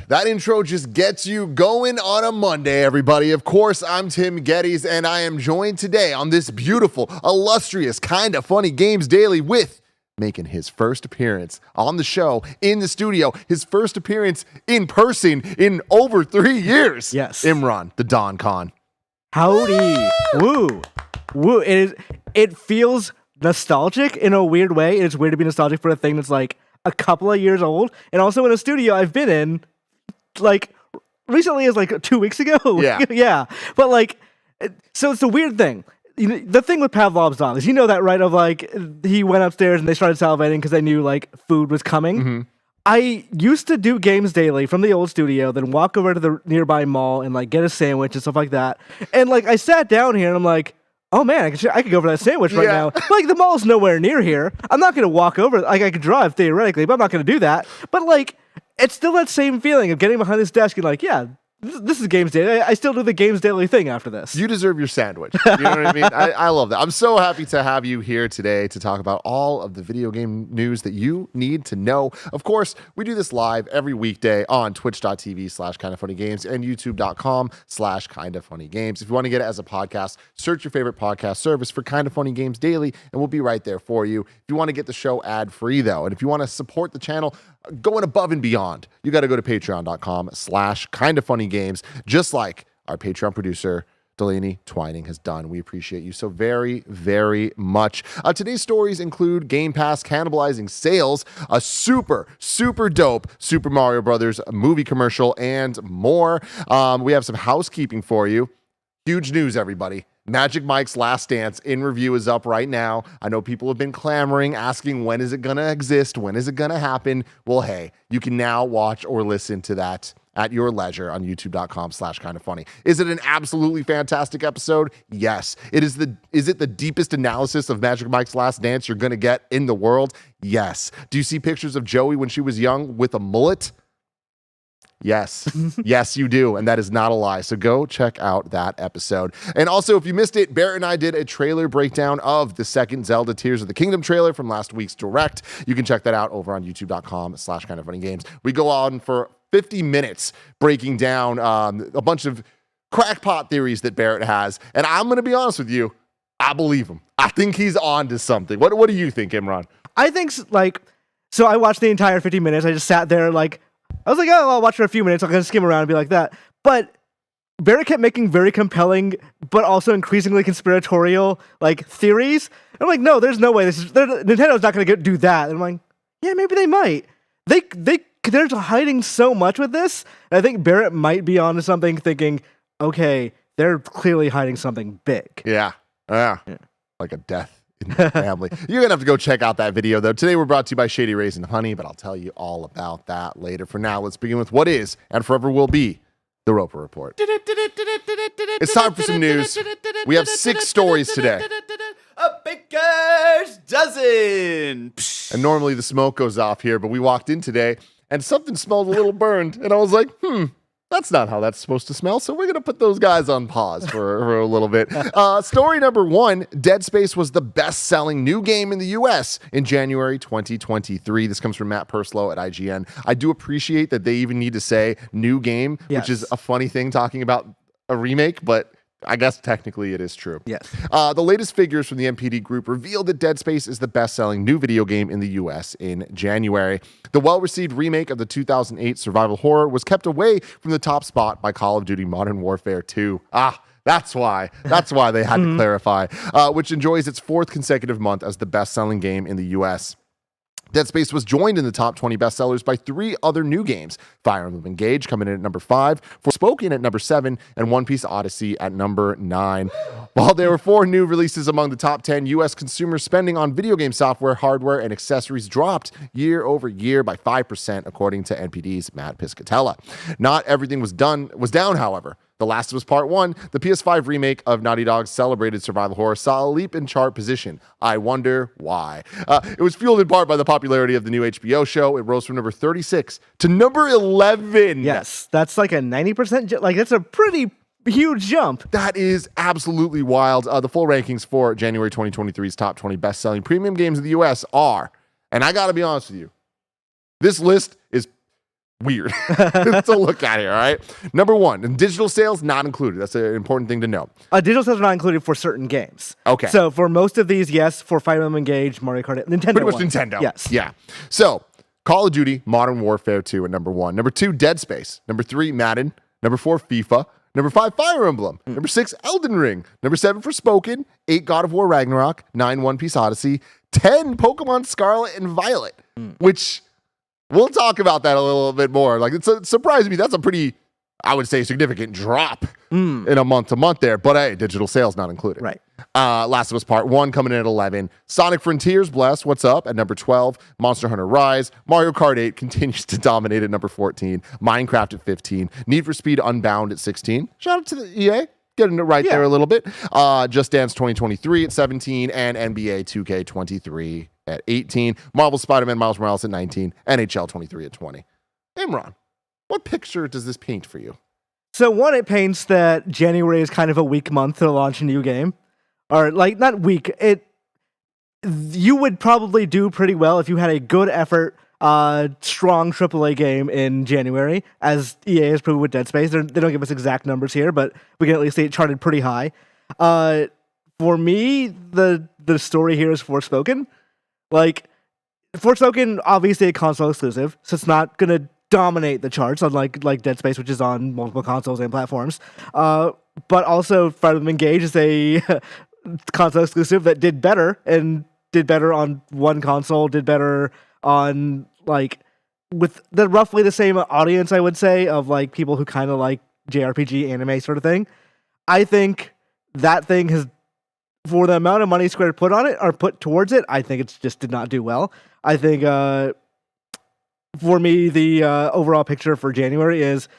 That intro just gets you going on a Monday, everybody. Of course, I'm Tim Geddes, and I am joined today on this beautiful, illustrious, Kinda Funny Games Daily with making his first appearance on the show, in the studio, his first appearance in person in over 3 years. Yes. Imran, the Don Con. Howdy. Woo. Woo. It feels nostalgic in a weird way. It's weird to be nostalgic for a thing that's like a couple of years old. And also in a studio I've been in like recently as like 2 weeks ago. Yeah. Yeah. But like, so it's a weird thing. You know, the thing with Pavlov's dog is, you know that, right? Of like, he went upstairs and they started salivating because they knew like food was coming. Mm-hmm. I used to do games daily from the old studio, then walk over to the nearby mall and like get a sandwich and stuff like that. And like, I sat down here and I'm like, oh man, I could go for that sandwich right now. Like, the mall's nowhere near here. I'm not gonna walk over. Like, I could drive theoretically, but I'm not gonna do that. But like, it's still that same feeling of getting behind this desk and like, yeah, this is Games Daily. I still do the Games Daily thing after this. You deserve your sandwich. You know what I mean? I love that. I'm so happy to have you here today to talk about all of the video game news that you need to know. Of course, we do this live every weekday on twitch.tv/kindafunnygames and youtube.com/kindafunnygames. If you want to get it as a podcast, search your favorite podcast service for Kinda Funny Games Daily, and we'll be right there for you. If you want to get the show ad-free, though, and if you want to support the channel going above and beyond, you got to go to patreon.com/kindafunnygames, just like our Patreon producer, Delaney Twining, has done. We appreciate you so very, very much. Today's stories include Game Pass cannibalizing sales, a super dope Super Mario Brothers movie commercial, and more. We have some housekeeping for you. Huge news, everybody. Magic Mike's Last Dance in review is up right now. I know people have been clamoring, asking when is it going to exist? When is it going to happen? Well, hey, you can now watch or listen to that at your leisure on youtube.com/kindafunny. Is it an absolutely fantastic episode? Yes. Is it the deepest analysis of Magic Mike's Last Dance you're going to get in the world? Yes. Do you see pictures of Joey when she was young with a mullet? Yes. Yes, you do. And that is not a lie. So go check out that episode. And also, if you missed it, Barrett and I did a trailer breakdown of the second Zelda Tears of the Kingdom trailer from last week's Direct. You can check that out over on youtube.com/kindafunnygames. We go on for 50 minutes breaking down a bunch of crackpot theories that Barrett has. And I'm going to be honest with you, I believe him. I think he's on to something. What do you think, Imran? I think like, so I watched the entire 50 minutes. I just sat there like, I was like, oh, I'll watch for a few minutes. I'm going to skim around and be like that. But Barrett kept making very compelling, but also increasingly conspiratorial, like, theories. And I'm like, no, there's no way. Nintendo's not going to do that. And I'm like, yeah, maybe they might. They're hiding so much with this. And I think Barrett might be onto something, thinking, okay, they're clearly hiding something big. Yeah. Like a death in the family. You're gonna have to go check out that video, though. Today we're brought to you by Shady Raisin Honey, but I'll tell you all about that later. For now, let's begin with what is and forever will be the Roper Report. It's time for some news. We have 6 stories today. A baker's dozen. And normally the smoke goes off here, but we walked in today and something smelled a little burned, and I was like, that's not how that's supposed to smell, so we're going to put those guys on pause for a little bit. Story number 1, Dead Space was the best-selling new game in the U.S. in January 2023. This comes from Matt Purslow at IGN. I do appreciate that they even need to say new game, which is a funny thing talking about a remake, but I guess technically it is true. Yes. The latest figures from the MPD group revealed that Dead Space is the best-selling new video game in the U.S. in January. The well-received remake of the 2008 survival horror was kept away from the top spot by Call of Duty Modern Warfare 2. That's why they had to clarify, which enjoys its 4th consecutive month as the best-selling game in the U.S. Dead Space was joined in the top 20 bestsellers by 3 other new games. Fire Emblem Engage coming in at number 5, Forspoken at number 7, and One Piece Odyssey at number 9. While there were 4 new releases among the top 10, U.S. consumer spending on video game software, hardware, and accessories dropped year over year by 5%, according to NPD's Matt Piscatella. Not everything was down, however. The Last of Us Part 1, the PS5 remake of Naughty Dog's celebrated survival horror, saw a leap in chart position. I wonder why. It was fueled in part by the popularity of the new HBO show. It rose from number 36 to number 11. Yes, that's like a 90%, that's a pretty huge jump. That is absolutely wild. The full rankings for January 2023's top 20 best-selling premium games in the U.S. are, and I got to be honest with you, this list is weird to look at here, all right? Number one, and digital sales not included. That's an important thing to know. Digital sales are not included for certain games. Okay. So for most of these, yes. For Fire Emblem Engage, Mario Kart, Nintendo. Pretty much ones. Nintendo. Yes. Yeah. So Call of Duty, Modern Warfare 2 at number 1. Number 2, Dead Space. Number 3, Madden. Number 4, FIFA. Number 5, Fire Emblem. Number 6, Elden Ring. Number 7, Forspoken. 8, God of War Ragnarok. 9, One Piece Odyssey. 10, Pokemon Scarlet and Violet, which we'll talk about that a little bit more. Like, it surprised me. That's a pretty, I would say, significant drop in a month to month there. But hey, digital sales not included. Right. Last of Us Part 1 coming in at 11. Sonic Frontiers, bless, what's up, at number 12. Monster Hunter Rise. Mario Kart 8 continues to dominate at number 14. Minecraft at 15. Need for Speed Unbound at 16. Shout out to the EA. Getting it right there a little bit. Just Dance 2023 at 17. And NBA 2K23 at 18. Marvel Spider-Man Miles Morales at 19. NHL 23 at 20. Imran, what picture does this paint for you? So one, it paints that January is kind of a weak month to launch a new game. Or, like, not weak. You would probably do pretty well if you had a good effort, strong AAA game in January, as EA has proven with Dead Space. They don't give us exact numbers here, but we can at least say it charted pretty high. For me, the story here is Forspoken. Like, Forspoken, obviously a console exclusive, so it's not going to dominate the charts, unlike Dead Space, which is on multiple consoles and platforms. But also, Fire Emblem Engage is a console exclusive that did better, and did better on one console, did better on, like, with roughly the same audience, I would say, of, like, people who kind of like JRPG anime sort of thing. I think that thing has, for the amount of money Square put on it, or put towards it, I think it just did not do well. I think, for me, the overall picture for January is,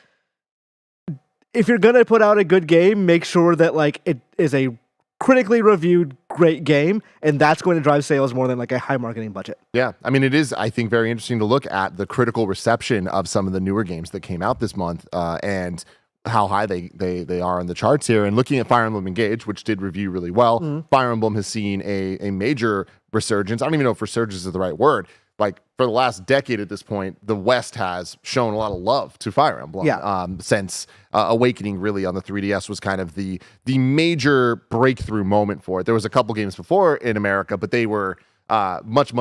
if you're gonna put out a good game, make sure that, like, it is a critically reviewed great game, and that's going to drive sales more than, like, a high marketing budget. Yeah, I mean, it is, I think, very interesting to look at the critical reception of some of the newer games that came out this month, and how high they are on the charts here. And looking at Fire Emblem Engage, which did review really well, Fire Emblem has seen a major resurgence. I don't even know if resurgence is the right word. Like, for the last decade at this point, the West has shown a lot of love to Fire Emblem. Since Awakening, really, on the 3DS was kind of the major breakthrough moment for it. There was a couple games before in America, but they were much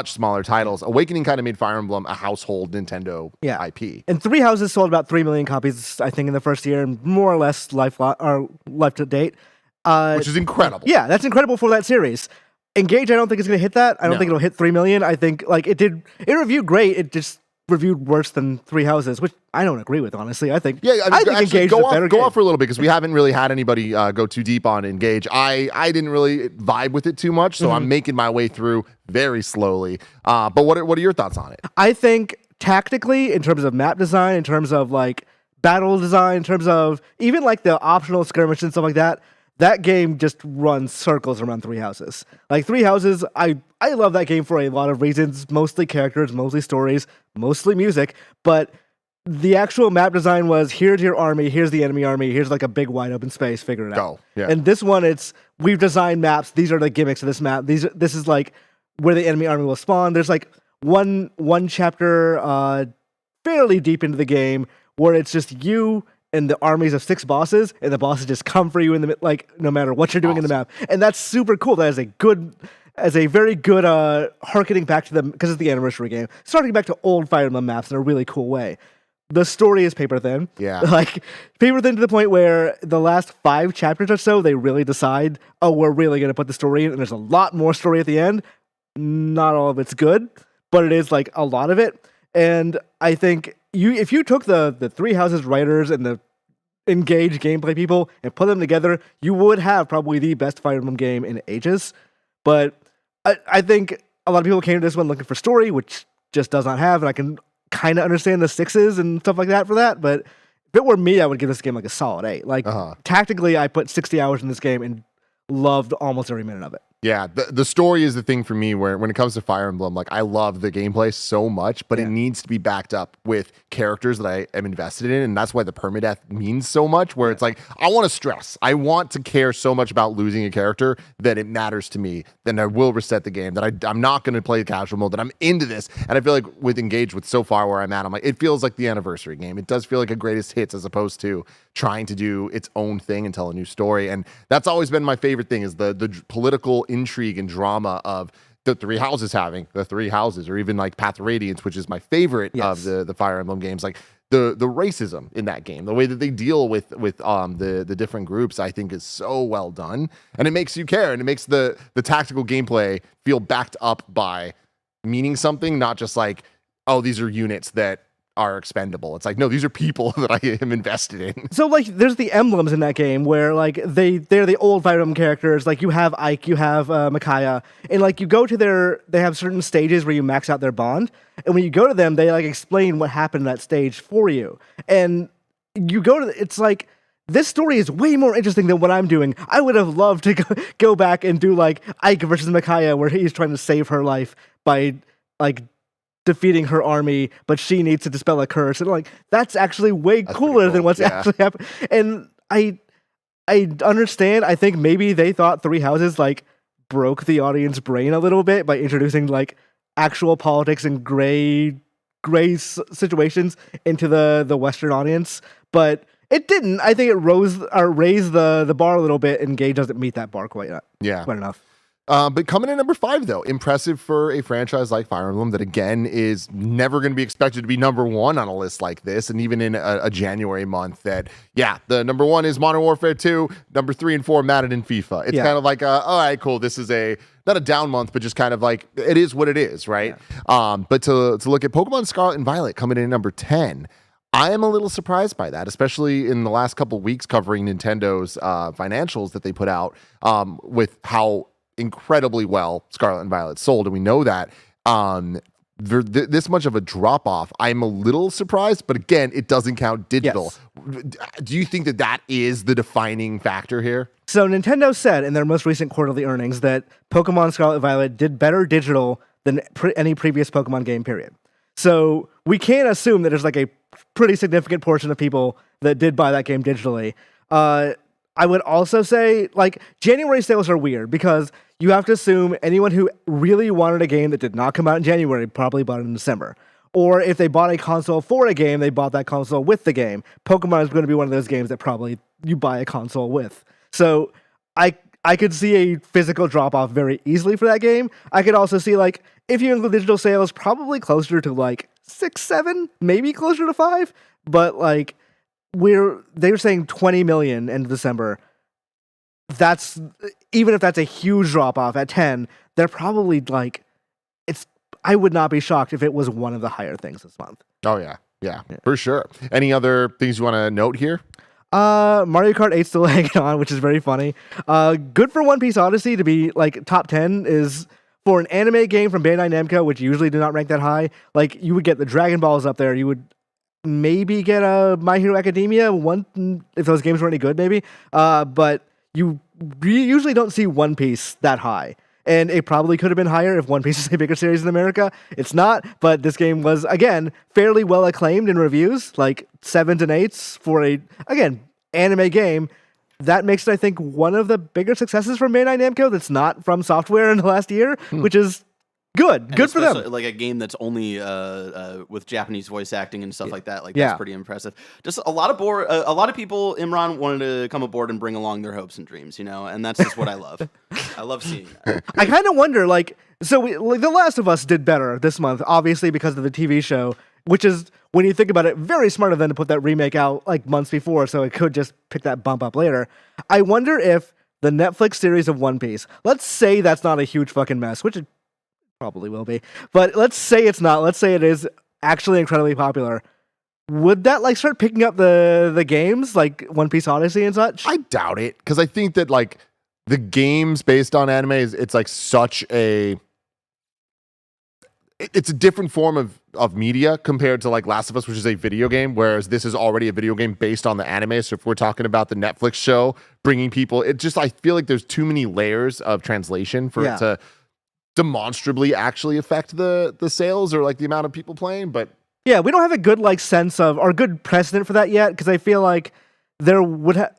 smaller titles. Awakening kind of made Fire Emblem a household Nintendo IP. And Three Houses sold about 3 million copies, I think, in the first year, and more or less life to date. Which is incredible. Yeah, that's incredible for that series. Engage, I don't think it's going to hit that. I don't think it'll hit 3 million. I think, like, it reviewed great. It just reviewed worse than Three Houses, which I don't agree with, honestly. I think, I think Engage is a better game. Go off for a little bit, because we haven't really had anybody go too deep on Engage. I didn't really vibe with it too much, so I'm making my way through very slowly. But what are your thoughts on it? I think tactically, in terms of map design, in terms of, like, battle design, in terms of even, like, the optional skirmish and stuff like that, that game just runs circles around Three Houses. Like, Three Houses, I love that game for a lot of reasons, mostly characters, mostly stories, mostly music, but the actual map design was, here's your army, here's the enemy army, here's, like, a big wide open space, figure it out. Go. Yeah. And this one, we've designed maps, these are the gimmicks of this map, this is, like, where the enemy army will spawn. There's, like, one chapter fairly deep into the game where it's just you and the armies of 6 bosses, and the bosses just come for you in the, like, no matter what you're doing in the map. And that's super cool. That is a very good harkening back to them, because it's the anniversary game, starting back to old Fire Emblem maps in a really cool way. The story is paper thin. Yeah. Like, paper thin to the point where the last 5 chapters or so, they really decide, oh, we're really going to put the story in, and there's a lot more story at the end. Not all of it's good, but it is, like, a lot of it. And I think if you took the Three Houses writers and the Engage gameplay people and put them together, you would have probably the best Fire Emblem game in ages. But I think a lot of people came to this one looking for story, which just does not have, and I can kind of understand the 6s and stuff like that for that. But if it were me, I would give this game, like, a solid 8. Like, tactically, I put 60 hours in this game and loved almost every minute of it. Yeah, the story is the thing for me where when it comes to Fire Emblem, like I love the gameplay so much, but it needs to be backed up with characters that I am invested in. And that's why the permadeath means so much, where it's like, I want to stress. I want to care so much about losing a character that it matters to me. Then I will reset the game, that I'm not going to play casual mode, that I'm into this. And I feel like with Engage, with so far where I'm at, I'm like, it feels like the anniversary game. It does feel like a greatest hits as opposed to trying to do its own thing and tell a new story. And that's always been my favorite thing, is the political intrigue and drama of the Three Houses having the Three Houses, or even like Path of Radiance, which is my favorite of the Fire Emblem games. Like the racism in that game, the way that they deal with the different groups, I think is so well done, and it makes you care, and it makes the tactical gameplay feel backed up by meaning something, not just like, oh, these are units that are expendable. It's like, no, these are people that I am invested in. So like there's the emblems in that game where like they're the old Fire Emblem characters. Like you have Ike, you have Micaiah, and like you go to they have certain stages where you max out their bond, and when you go to them, they like explain what happened in that stage for you. And you go to it's like, this story is way more interesting than what I'm doing. I would have loved to go back and do like Ike versus Micaiah, where he's trying to save her life by like defeating her army, but she needs to dispel a curse. And like, that's actually way cooler than what's actually happening. And I understand. I think maybe they thought Three Houses like broke the audience brain a little bit by introducing like actual politics and gray situations into the Western audience, but it didn't. I think it raised the bar a little bit, and Gage doesn't meet that bar quite enough. But coming in number 5, though, impressive for a franchise like Fire Emblem that, again, is never going to be expected to be number 1 on a list like this. And even in a January month that, the number 1 is Modern Warfare 2, number 3 and 4, Madden and FIFA. It's kind of like, all right, cool. This is not a down month, but just kind of like, it is what it is, right? Yeah. But to look at Pokemon Scarlet and Violet coming in at number 10, I am a little surprised by that, especially in the last couple weeks covering Nintendo's financials that they put out with how incredibly well Scarlet and Violet sold, and we know that this much of a drop off, I'm a little surprised, but again, it doesn't count digital. Do you think that is the defining factor here? So Nintendo said in their most recent quarterly earnings that Pokemon Scarlet and Violet did better digital than any previous Pokemon game, period. So we can assume that there's like a pretty significant portion of people that did buy that game digitally. I would also say, like, January sales are weird because you have to assume anyone who really wanted a game that did not come out in January probably bought it in December. Or if they bought a console for a game, they bought that console with the game. Pokemon is going to be one of those games that probably you buy a console with. So I could see a physical drop-off very easily for that game. I could also see, like, if you include digital sales, probably closer to, like, 6, 7, maybe closer to 5. But, like, they were saying 20 million in December. That's, even if that's a huge drop off at 10, they're probably like, I would not be shocked if it was one of the higher things this month. Oh yeah, for sure. Any other things you want to note here? Mario Kart 8 still hanging on, which is very funny. Good for One Piece Odyssey to be like top 10 is for an anime game from Bandai Namco, which usually do not rank that high. Like, you would get the Dragon Balls up there. You would maybe get a My Hero Academia if those games were any good, maybe. But you usually don't see One Piece that high. And it probably could have been higher if One Piece is a bigger series in America. It's not, but this game was, again, fairly well acclaimed in reviews, like 7s and 8s for a, again, anime game. That makes it, I think, one of the bigger successes from Bandai Namco that's not from software in the last year, which is good. Good for them. Like a game that's only with Japanese voice acting and stuff like that. Like, that's pretty impressive. Just a lot of people, Imran, wanted to come aboard and bring along their hopes and dreams, and that's just what I love. I love seeing that. I kind of wonder, like, so The Last of Us did better this month, obviously because of the TV show, which is, when you think about it, very smart of them to put that remake out like months before, so it could just pick that bump up later. I wonder if the Netflix series of One Piece, let's say that's not a huge fucking mess, which it probably will be, but let's say it's not. Let's say it is actually incredibly popular. Would that like start picking up the games like One Piece Odyssey and such? I doubt it, because I think that like the games based on anime it's like such a it's a different form of media compared to like Last of Us, which is a video game, whereas this is already a video game based on the anime. So if we're talking about the Netflix show bringing people, I feel like there's too many layers of translation for it to demonstrably actually affect the sales or like the amount of people playing. But yeah, we don't have a good like sense of or good precedent for that yet, because I feel like there would have.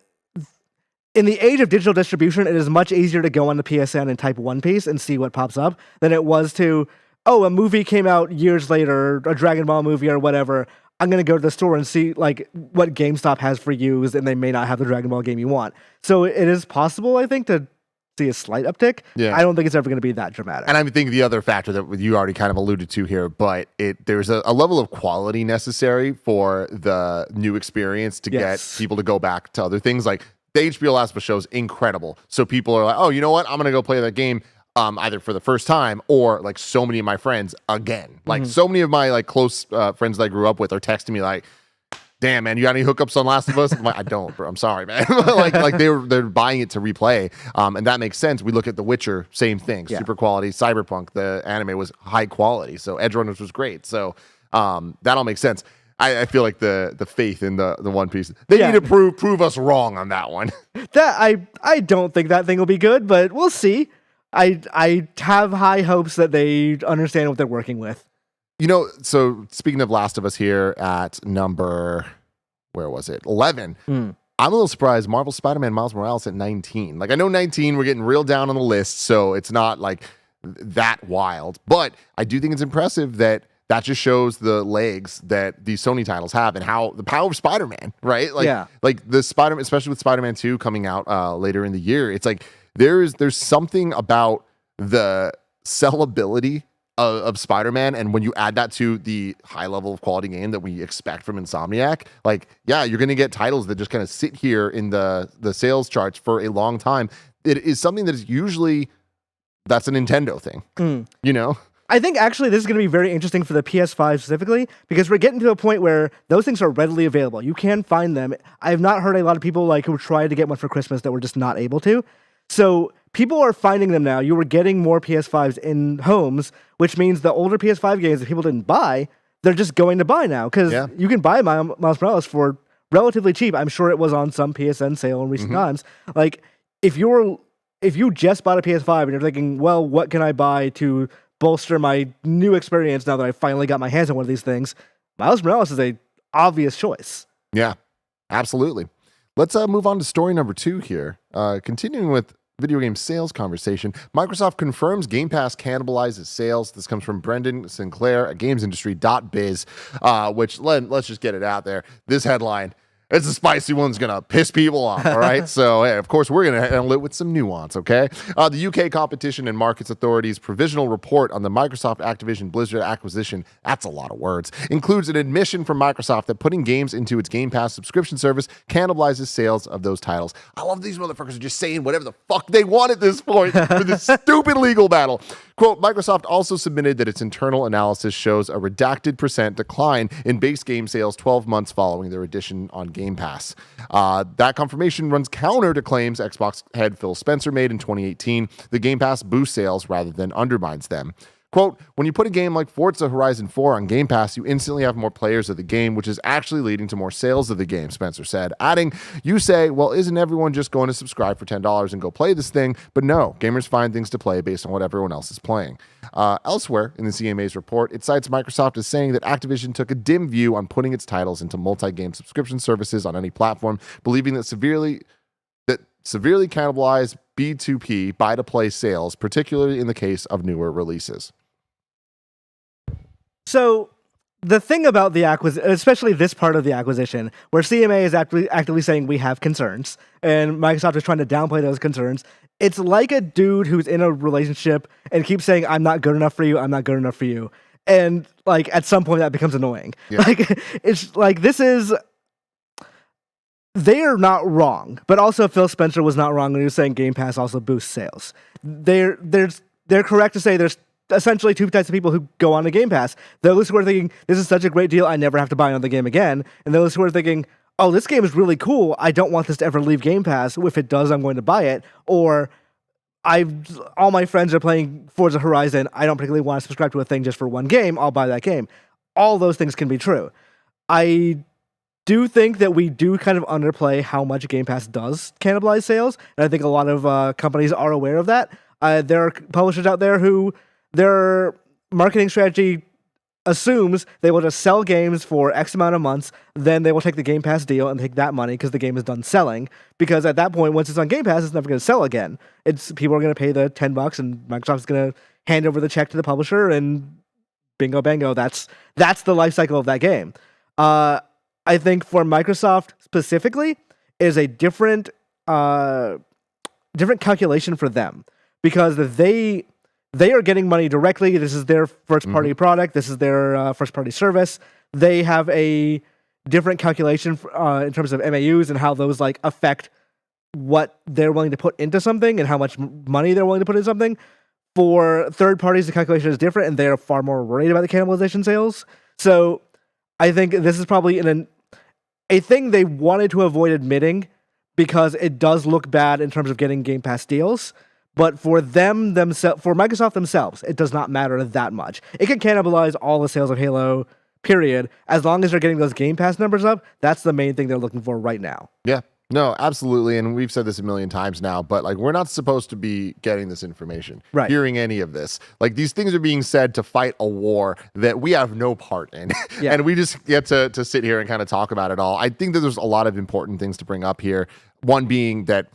In the age of digital distribution, it is much easier to go on the PSN and type One Piece and see what pops up than it was to, a movie came out years later, a Dragon Ball movie or whatever. I'm going to go to the store and see like what GameStop has for used, and they may not have the Dragon Ball game you want. So it is possible, I think, to see a slight uptick. Yeah. I don't think it's ever going to be that dramatic. And I think the other factor that you already kind of alluded to here, but there's a level of quality necessary for the new experience to get people to go back to other things. Like the HBO Last of Us show is incredible. So people are like, oh, you know what? I'm going to go play that game either for the first time or like so many of my friends again. Like so many of my like close friends that I grew up with are texting me like, damn, man, you got any hookups on Last of Us? I'm like, I don't, bro. I'm sorry, man. like they're buying it to replay. And that makes sense. We look at The Witcher, same thing. Super quality. Cyberpunk, the anime was high quality. So Edge Runners was great. So that all makes sense. I feel like the faith in the One Piece, they need to prove us wrong on that one. That I don't think that thing will be good, but we'll see. I have high hopes that they understand what they're working with. You know, so speaking of Last of Us here at number, where was it? 11. I'm a little surprised Marvel Spider-Man Miles Morales at 19. Like I know 19, we're getting real down on the list, so it's not like that wild, but I do think it's impressive that just shows the legs that these Sony titles have and how the power of Spider-Man, right? Like the Spider-Man, especially with Spider-Man 2 coming out later in the year. It's like there's something about the sellability of Spider-Man, and when you add that to the high level of quality game that we expect from Insomniac, like you're going to get titles that just kind of sit here in the sales charts for a long time. It is something that is usually that's a Nintendo thing, you know. I think actually this is going to be very interesting for the PS5 specifically, because we're getting to a point where those things are readily available. You can find them. I have not heard a lot of people like who tried to get one for Christmas that were just not able to. So people are finding them now. You were getting more PS5s in homes, which means the older PS5 games that people didn't buy, they're just going to buy now, because you can buy Miles Morales for relatively cheap. I'm sure it was on some PSN sale in recent times. Like if you just bought a PS5 and you're thinking, well, what can I buy to bolster my new experience now that I finally got my hands on one of these things, Miles Morales is a obvious choice. Yeah, absolutely. Let's move on to story number 2 here. Continuing with video game sales conversation, Microsoft confirms Game Pass cannibalizes sales. This comes from Brendan Sinclair at gamesindustry.biz, which let's just get it out there. This headline, it's a spicy one's going to piss people off, all right? So, hey, of course, we're going to handle it with some nuance, okay? The UK Competition and Markets Authority's provisional report on the Microsoft Activision Blizzard acquisition, that's a lot of words, includes an admission from Microsoft that putting games into its Game Pass subscription service cannibalizes sales of those titles. I love these motherfuckers are just saying whatever the fuck they want at this point for this stupid legal battle. Quote, Microsoft also submitted that its internal analysis shows a redacted % decline in base game sales 12 months following their addition on Game Pass. That confirmation runs counter to claims Xbox head Phil Spencer made in 2018. The Game Pass boosts sales rather than undermines them. Quote, when you put a game like Forza Horizon 4 on Game Pass, you instantly have more players of the game, which is actually leading to more sales of the game, Spencer said, adding, you say, well, isn't everyone just going to subscribe for $10 and go play this thing? But no, gamers find things to play based on what everyone else is playing. Elsewhere in the CMA's report, it cites Microsoft as saying that Activision took a dim view on putting its titles into multi-game subscription services on any platform, believing that severely cannibalized B2P, buy-to-play sales, particularly in the case of newer releases. So the thing about the acquisition, especially this part of the acquisition, where CMA is actively saying we have concerns, and Microsoft is trying to downplay those concerns, it's like a dude who's in a relationship and keeps saying, I'm not good enough for you, I'm not good enough for you. And like at some point that becomes annoying. Yeah. Like it's like they are not wrong, but also Phil Spencer was not wrong when he was saying Game Pass also boosts sales. They're correct to say there's essentially two types of people who go on to Game Pass. Those who are thinking, this is such a great deal, I never have to buy another game again. And those who are thinking, oh, this game is really cool, I don't want this to ever leave Game Pass. If it does, I'm going to buy it. Or all my friends are playing Forza Horizon. I don't particularly want to subscribe to a thing just for one game. I'll buy that game. All those things can be true. I do think that we do kind of underplay how much Game Pass does cannibalize sales, and I think a lot of companies are aware of that. There are publishers out there who their marketing strategy assumes they will just sell games for X amount of months, then they will take the Game Pass deal and take that money because the game is done selling. Because at that point, once it's on Game Pass, it's never going to sell again. People are going to pay the $10, and Microsoft's going to hand over the check to the publisher, and bingo bango, that's the life cycle of that game. I think for Microsoft specifically is a different calculation for them, because they are getting money directly. This is their first party product. This is their first party service. They have a different calculation in terms of MAUs and how those like affect what they're willing to put into something and how much money they're willing to put into something. For third parties, the calculation is different, and they're far more worried about the cannibalization sales. So I think this is probably a thing they wanted to avoid admitting, because it does look bad in terms of getting Game Pass deals. But for for Microsoft themselves, it does not matter that much. It can cannibalize all the sales of Halo, period. As long as they're getting those Game Pass numbers up, that's the main thing they're looking for right now. Yeah. No, absolutely. And we've said this a million times now, but like, we're not supposed to be getting this information, right, hearing any of this. Like, these things are being said to fight a war that we have no part in. Yeah. And we just get to sit here and kind of talk about it all. I think that there's a lot of important things to bring up here. One being that,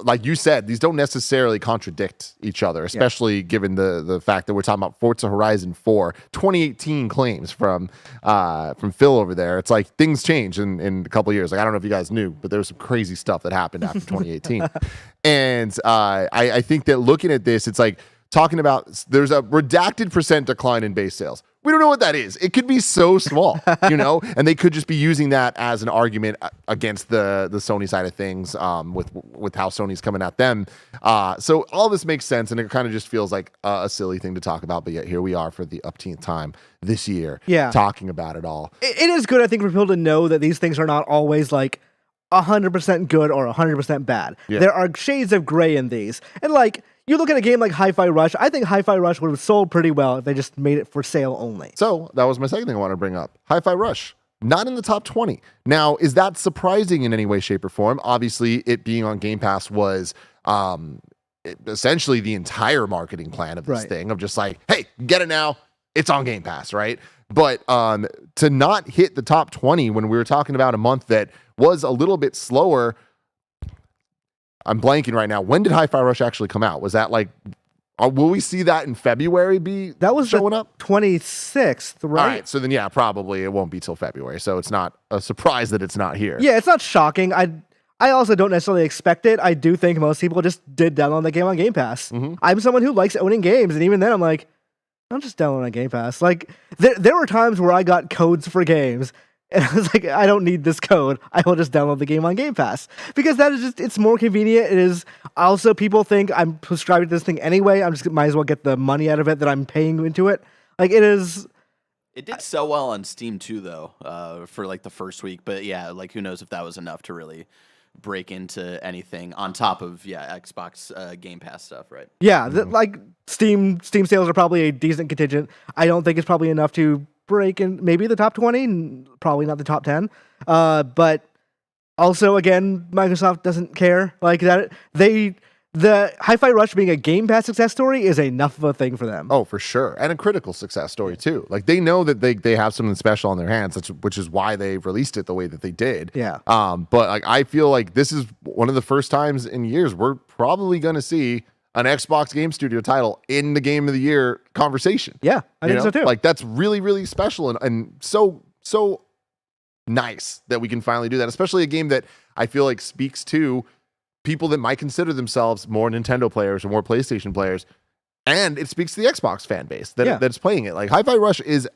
like you said, these don't necessarily contradict each other, especially given the fact that we're talking about Forza Horizon 4, 2018 claims from Phil over there. It's like things change in a couple of years. Like, I don't know if you guys knew, but there was some crazy stuff that happened after 2018. And I think that looking at this, it's like talking about there's a redacted % decline in base sales. We don't know what that is. It could be so small, and they could just be using that as an argument against the Sony side of things, with how Sony's coming at them. So all this makes sense, and it kind of just feels like a silly thing to talk about, but yet here we are for the upteenth time this year, talking about it all. It is good, I think, for people to know that these things are not always like 100% good or 100% bad. Yeah. There are shades of gray in these, and like, you look at a game like Hi-Fi Rush, I think Hi-Fi Rush would have sold pretty well if they just made it for sale only. So that was my second thing I wanted to bring up. Hi-Fi Rush, not in the top 20. Now, is that surprising in any way, shape, or form? Obviously, it being on Game Pass was essentially the entire marketing plan of this thing, of just like, hey, get it now, it's on Game Pass, right? But to not hit the top 20 when we were talking about a month that was a little bit slower, I'm blanking right now. When did Hi-Fi Rush actually come out? Was that like, will we see that in February that was showing up? 26th, right? All right, so then yeah, probably it won't be till February. So it's not a surprise that it's not here. Yeah, it's not shocking. I also don't necessarily expect it. I do think most people just did download the game on Game Pass. Mm-hmm. I'm someone who likes owning games, and even then I'm like, I'm just downloading on Game Pass. Like, there were times where I got codes for games, and I was like, I don't need this code. I will just download the game on Game Pass. Because that is just, it's more convenient. It is also, people think I'm subscribing to this thing anyway. I'm just, might as well get the money out of it that I'm paying into it. Like, it is. It did so well on Steam too, though, for like the first week. But yeah, like, who knows if that was enough to really break into anything on top of Xbox Game Pass stuff, right? Yeah, like Steam sales are probably a decent contingent. I don't think it's probably enough to break in maybe the top 20, probably not the top 10. But also, again, Microsoft doesn't care. Like, that the Hi-Fi Rush being a Game Pass success story is enough of a thing for them. Oh, for sure. And a critical success story too. Like, they know that they have something special on their hands, which is why they released it the way that they did. Yeah. But like, I feel like this is one of the first times in years we're probably going to see an Xbox Game Studio title in the Game of the Year conversation. Yeah, I think so too. Like, that's really, really special and so nice that we can finally do that, especially a game that I feel like speaks to people that might consider themselves more Nintendo players or more PlayStation players, and it speaks to the Xbox fan base that's playing it. Like, Hi-Fi Rush is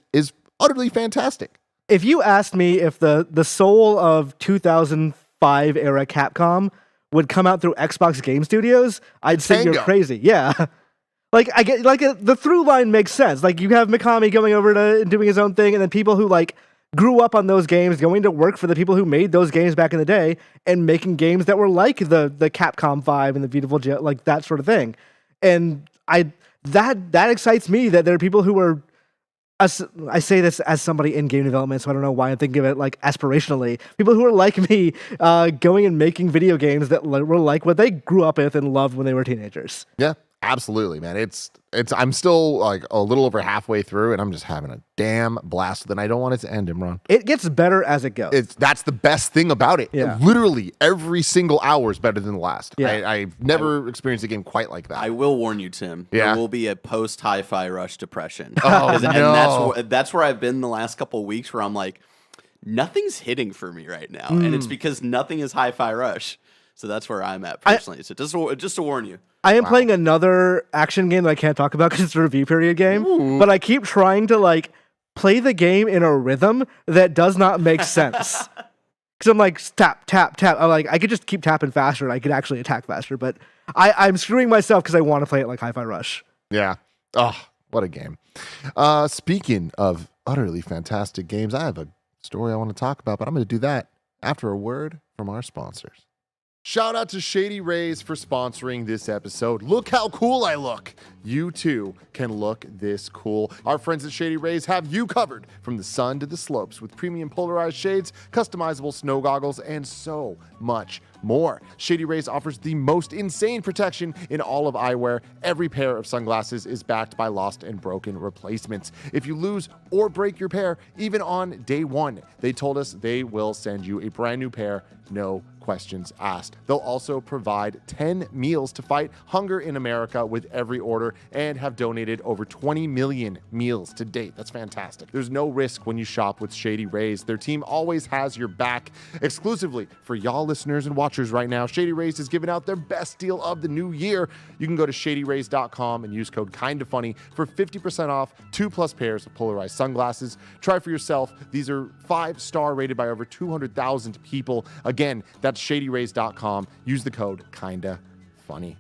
utterly fantastic. If you asked me if the soul of 2005 era Capcom would come out through Xbox Game Studios, I'd say you're crazy. Yeah. Like, I get, like, the through line makes sense. Like, you have Mikami going over to doing his own thing, and then people who like grew up on those games, going to work for the people who made those games back in the day, and making games that were like the Capcom 5 and the Beautiful Joe, like that sort of thing. And that excites me that there are people who are. I say this as somebody in game development, so I don't know why I'm thinking of it like aspirationally. People who are like me, going and making video games that were like what they grew up with and loved when they were teenagers. Yeah, absolutely, man. It's I'm still like a little over halfway through, and I'm just having a damn blast. Then I don't want it to end, Imran. It gets better as it goes. That's the best thing about it. Yeah. Literally every single hour is better than the last. Yeah. I've never experienced a game quite like that. I will warn you, Tim. Yeah. There will be a post Hi-Fi Rush depression. Oh, and no. that's where I've been the last couple of weeks, where I'm like, nothing's hitting for me right now, and it's because nothing is Hi-Fi Rush. So that's where I'm at personally. So just to warn you. I am playing another action game that I can't talk about because it's a review period game, but I keep trying to like play the game in a rhythm that does not make sense. Because I'm like, tap, tap, tap. I'm like, I could just keep tapping faster and I could actually attack faster, but I'm screwing myself because I want to play it like Hi-Fi Rush. Yeah. Oh, what a game. Speaking of utterly fantastic games, I have a story I want to talk about, but I'm going to do that after a word from our sponsors. Shout out to Shady Rays for sponsoring this episode. Look how cool I look. You too can look this cool. Our friends at Shady Rays have you covered from the sun to the slopes with premium polarized shades, customizable snow goggles, and so much more. Shady Rays offers the most insane protection in all of eyewear. Every pair of sunglasses is backed by lost and broken replacements. If you lose or break your pair, even on day one, they told us they will send you a brand new pair, no questions asked. They'll also provide 10 meals to fight hunger in America with every order and have donated over 20 million meals to date. That's fantastic. There's no risk when you shop with Shady Rays. Their team always has your back. Exclusively for y'all listeners and watchers right now, Shady Rays is giving out their best deal of the new year. You can go to shadyrays.com and use code KINDAFUNNY for 50% off 2+ pairs of polarized sunglasses. Try for yourself. These are 5-star rated by over 200,000 people. Again, that's shadyrays.com. Use the code KINDAFUNNY.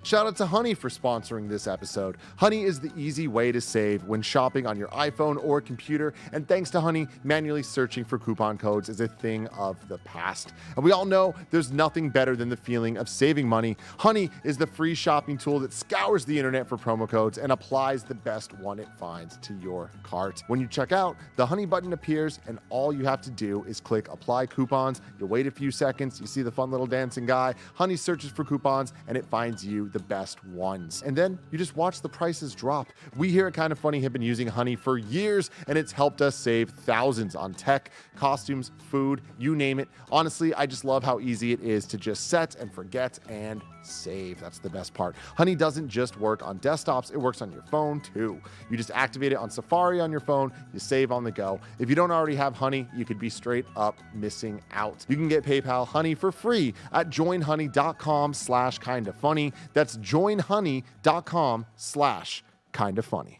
Shout out to Honey for sponsoring this episode. Honey is the easy way to save when shopping on your iPhone or computer, and thanks to Honey, manually searching for coupon codes is a thing of the past. And we all know there's nothing better than the feeling of saving money. Honey is the free shopping tool that scours the internet for promo codes and applies the best one it finds to your cart. When you check out, the Honey button appears, and all you have to do is click Apply Coupons. You wait a few seconds, you see the fun little dancing guy. Honey searches for coupons, and it finds you the best ones. And then you just watch the prices drop. We here at Kinda Funny have been using Honey for years, and it's helped us save thousands on tech, costumes, food, you name it. Honestly, I just love how easy it is to just set and forget and save. That's the best part. Honey doesn't just work on desktops, it works on your phone too. You just activate it on Safari on your phone, you save on the go. If you don't already have Honey, you could be straight up missing out. You can get PayPal Honey for free at joinhoney.com/kindafunny. That's joinhoney.com/kindafunny.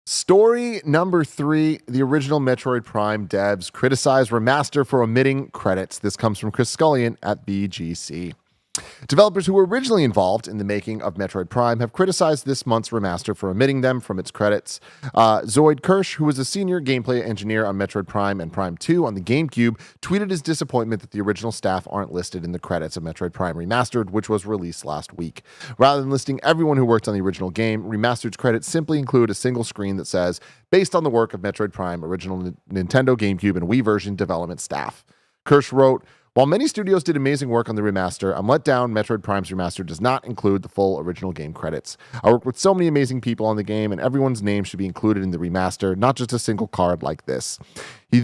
Story number 3, the original Metroid Prime devs criticize Remaster for omitting credits. This comes from Chris Scullion at VGC. Developers who were originally involved in the making of Metroid Prime have criticized this month's remaster for omitting them from its credits. Zoid Kirsch, who was a senior gameplay engineer on Metroid Prime and Prime 2 on the GameCube, tweeted his disappointment that the original staff aren't listed in the credits of Metroid Prime Remastered, which was released last week. Rather than listing everyone who worked on the original game, Remastered's credits simply include a single screen that says, based on the work of Metroid Prime, original Nintendo, GameCube, and Wii version development staff. Kirsch wrote, while many studios did amazing work on the remaster, I'm let down. Metroid Prime's remaster does not include the full original game credits. I worked with so many amazing people on the game, and everyone's name should be included in the remaster, not just a single card like this. He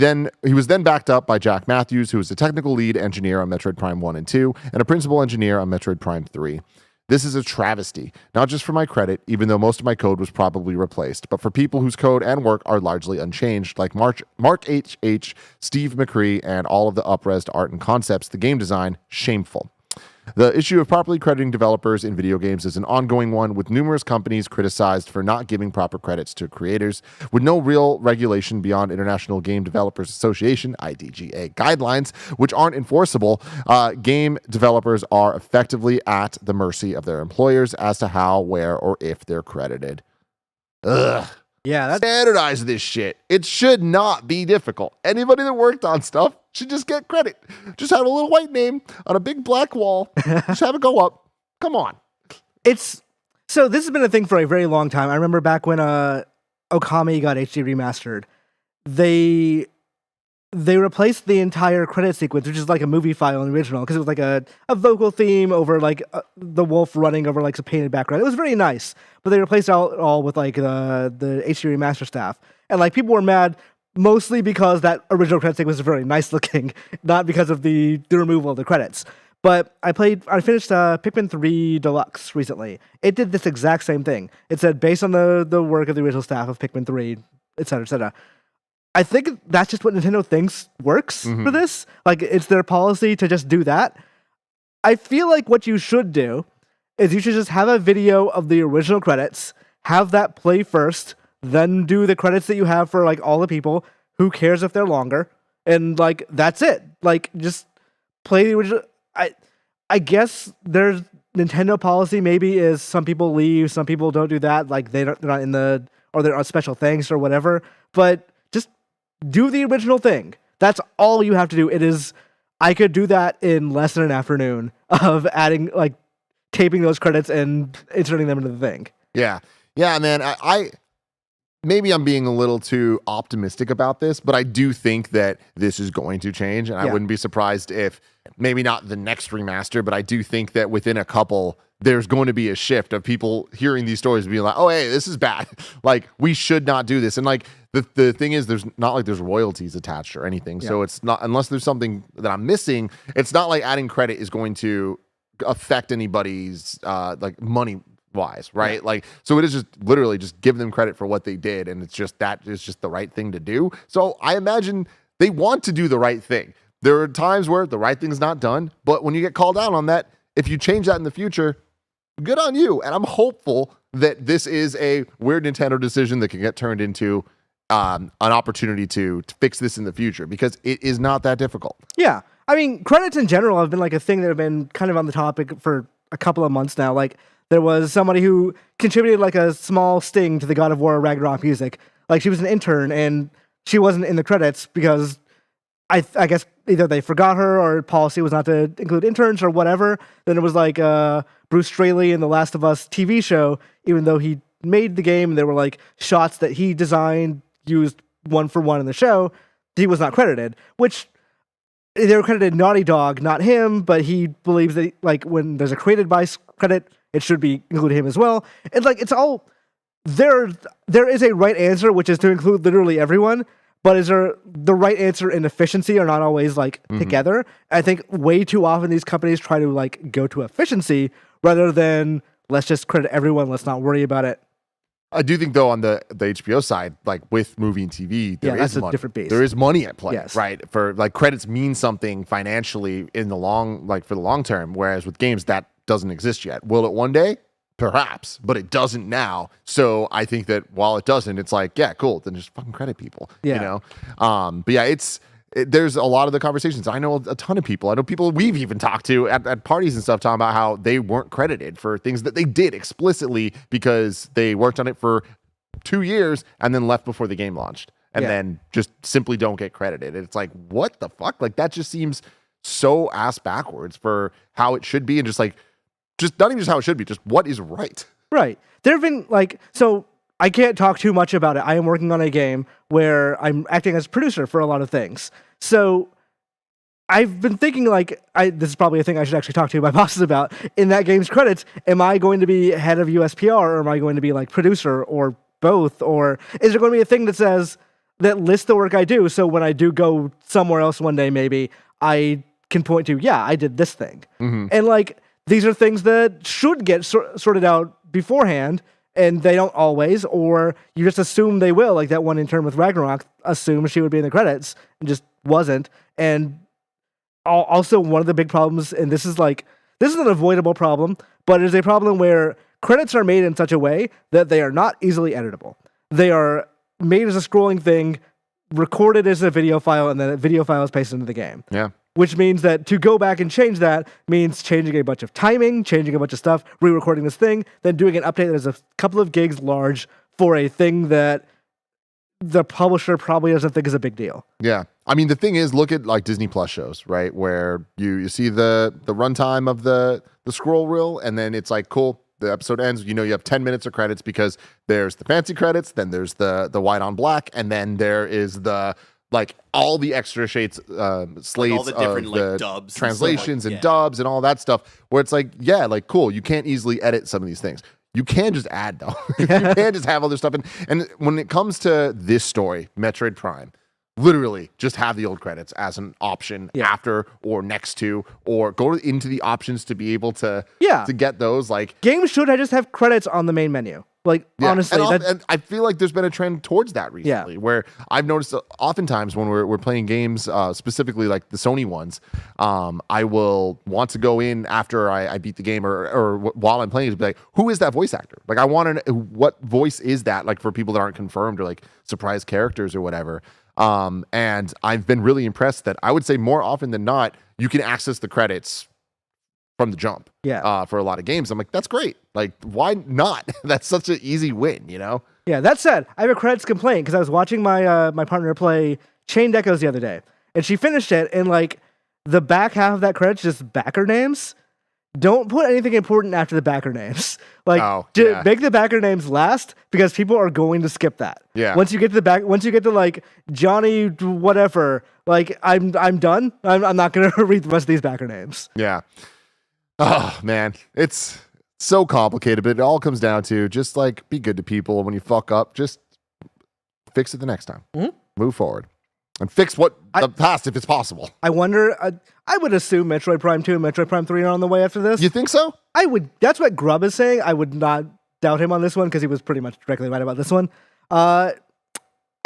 was then backed up by Jack Matthews, who was the technical lead engineer on Metroid Prime 1 and 2, and a principal engineer on Metroid Prime 3. This is a travesty, not just for my credit, even though most of my code was probably replaced, but for people whose code and work are largely unchanged, like Mark H.H., Steve McCree, and all of the up-resed art and concepts, the game design, shameful. The issue of properly crediting developers in video games is an ongoing one, with numerous companies criticized for not giving proper credits to creators. With no real regulation beyond International Game Developers Association, IDGA, guidelines, which aren't enforceable, game developers are effectively at the mercy of their employers as to how, where, or if they're credited. Ugh. Yeah, Standardize this shit. It should not be difficult. Anybody that worked on stuff should just get credit. Just have a little white name on a big black wall. Just have it go up. Come on. So this has been a thing for a very long time. I remember back when Okami got HD remastered, they replaced the entire credit sequence, which is like a movie file in the original, because it was like a vocal theme over like the wolf running over like some painted background. It was very nice, but they replaced it all with like the HD remaster stuff, and like people were mad mostly because that original credit sequence was very nice looking, not because of the removal of the credits. But I finished Pikmin 3 Deluxe recently. It did this exact same thing. It said, based on the work of the original staff of Pikmin 3, et cetera, et cetera. I think that's just what Nintendo thinks works for this. Like, it's their policy to just do that. I feel like what you should do is you should just have a video of the original credits, have that play first, then do the credits that you have for, like, all the people. Who cares if they're longer? And, like, that's it. Like, just play the original... I guess there's Nintendo policy maybe is some people leave, some people don't do that, like they're not in the, or they're on special things or whatever, but just do the original thing. That's all you have to do. I could do that in less than an afternoon of adding, like, taping those credits and inserting them into the thing. Yeah, man, I maybe I'm being a little too optimistic about this, but I do think that this is going to change, and I wouldn't be surprised if maybe not the next remaster, but I do think that within a couple, there's going to be a shift of people hearing these stories and being like, oh, hey, this is bad. Like, we should not do this. And like, the thing is, there's not like there's royalties attached or anything. Yeah. So it's not, unless there's something that I'm missing, it's not like adding credit is going to affect anybody's like money wise, right? Yeah. Like, so it is just literally just give them credit for what they did. And it's just, that is just the right thing to do. So I imagine they want to do the right thing. There are times where the right thing's not done, but when you get called out on that, if you change that in the future, good on you. And I'm hopeful that this is a weird Nintendo decision that can get turned into an opportunity to fix this in the future, because it is not that difficult. Yeah. I mean, credits in general have been like a thing that have been kind of on the topic for a couple of months now. Like, there was somebody who contributed like a small sting to the God of War Ragnarok music. Like, she was an intern and she wasn't in the credits because I guess either they forgot her or policy was not to include interns or whatever. Then it was like Bruce Straley in the Last of Us TV show, even though he made the game, there were like shots that he designed, used one for one in the show. He was not credited, which they were credited Naughty Dog, not him, but he believes that like when there's a created by credit, it should be include him as well. And like, it's all there is a right answer, which is to include literally everyone. But is there the right answer and efficiency are not always like together? I think way too often these companies try to like go to efficiency rather than let's just credit everyone. Let's not worry about it. I do think though on the HBO side, like with movie and TV, that's a different base. There is money at play, yes. Right? For like credits mean something financially in the long, like for the long term. Whereas with games that doesn't exist yet. Will it one day? Perhaps, but it doesn't now. So I think that while it doesn't, it's like, yeah, cool. Then just fucking credit people, you know? But yeah, there's a lot of the conversations. I know a ton of people. I know people we've even talked to at parties and stuff talking about how they weren't credited for things that they did explicitly because they worked on it for 2 years and then left before the game launched and then just simply don't get credited. It's like, what the fuck? Like, that just seems so ass backwards for how it should be, and just not even just how it should be, just what is right. Right. There have been, like, so I can't talk too much about it. I am working on a game where I'm acting as producer for a lot of things. So I've been thinking, like, this is probably a thing I should actually talk to my bosses about. In that game's credits, am I going to be head of USPR, or am I going to be, like, producer, or both? Or is there going to be a thing that says, that lists the work I do, so when I do go somewhere else one day, maybe, I can point to, yeah, I did this thing. Mm-hmm. And, like, these are things that should get sorted out beforehand, and they don't always, or you just assume they will, like that one intern with Ragnarok assumed she would be in the credits, and just wasn't. And also, one of the big problems, and this is an avoidable problem, but it is a problem where credits are made in such a way that they are not easily editable. They are made as a scrolling thing, recorded as a video file, and then a video file is pasted into the game. Yeah. Which means that to go back and change that means changing a bunch of timing, changing a bunch of stuff, re-recording this thing, then doing an update that is a couple of gigs large for a thing that the publisher probably doesn't think is a big deal. Yeah. I mean, the thing is, look at like Disney Plus shows, right? Where you see the runtime of the scroll reel, and then it's like, cool, the episode ends. You have 10 minutes of credits because there's the fancy credits, then there's the white on black, and then there is the like all the extra shades, slates like all the different of like the dubs, translations and dubs and all that stuff. Where it's like, yeah, like cool, you can't easily edit some of these things. You can just add though. You can just have other stuff. And when it comes to this story, Metroid Prime, literally just have the old credits as an option after or next to, or go into the options to be able to get those. Like games should just have credits on the main menu. Like honestly, and I feel like there's been a trend towards that recently, where I've noticed oftentimes when we're playing games, specifically like the Sony ones, I will want to go in after I beat the game or while I'm playing to be like, who is that voice actor? Like I want to know what voice is that, like for people that aren't confirmed or like surprise characters or whatever. And I've been really impressed that I would say more often than not, you can access the credits from the jump. For a lot of games. I'm like, that's great. Like, why not? That's such an easy win, Yeah, that said, I have a credits complaint because I was watching my my partner play Chained Echoes the other day, and she finished it, and like the back half of that credits just backer names. Don't put anything important after the backer names. Like, make the backer names last because people are going to skip that. Yeah. Once you get to like Johnny whatever, like I'm done. I'm not gonna read the rest of these backer names. Yeah. Oh man, it's so complicated, but it all comes down to just like be good to people. When you fuck up, just fix it the next time. Move forward and fix the past if it's possible. I wonder. I would assume Metroid Prime 2 and Metroid Prime 3 are on the way after this. You think so? I would. That's what Grubb is saying. I would not doubt him on this one because he was pretty much directly right about this one.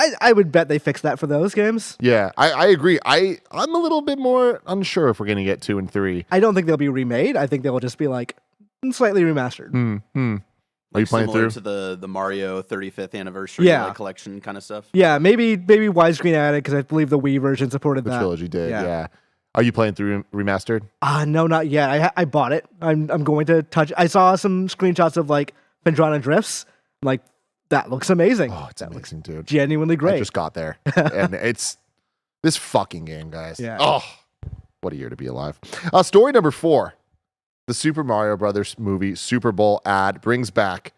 I would bet they fix that for those games. Yeah, I agree. I'm a little bit more unsure if we're going to get 2 and 3. I don't think they'll be remade. I think they'll just be like slightly remastered. Are you playing similar through to the Mario 35th anniversary collection kind of stuff? Yeah, maybe widescreen added because I believe the Wii version supported the that. trilogy did. Yeah. Are you playing through remastered? No, not yet. I bought it. I'm going to touch. I saw some screenshots of like Phendrana drifts. I'm like, that looks amazing. Oh, it's amazing, dude. Genuinely great. I just got there, and it's this fucking game, guys. Yeah. Oh, what a year to be alive. Story number 4. The Super Mario Brothers movie Super Bowl ad brings back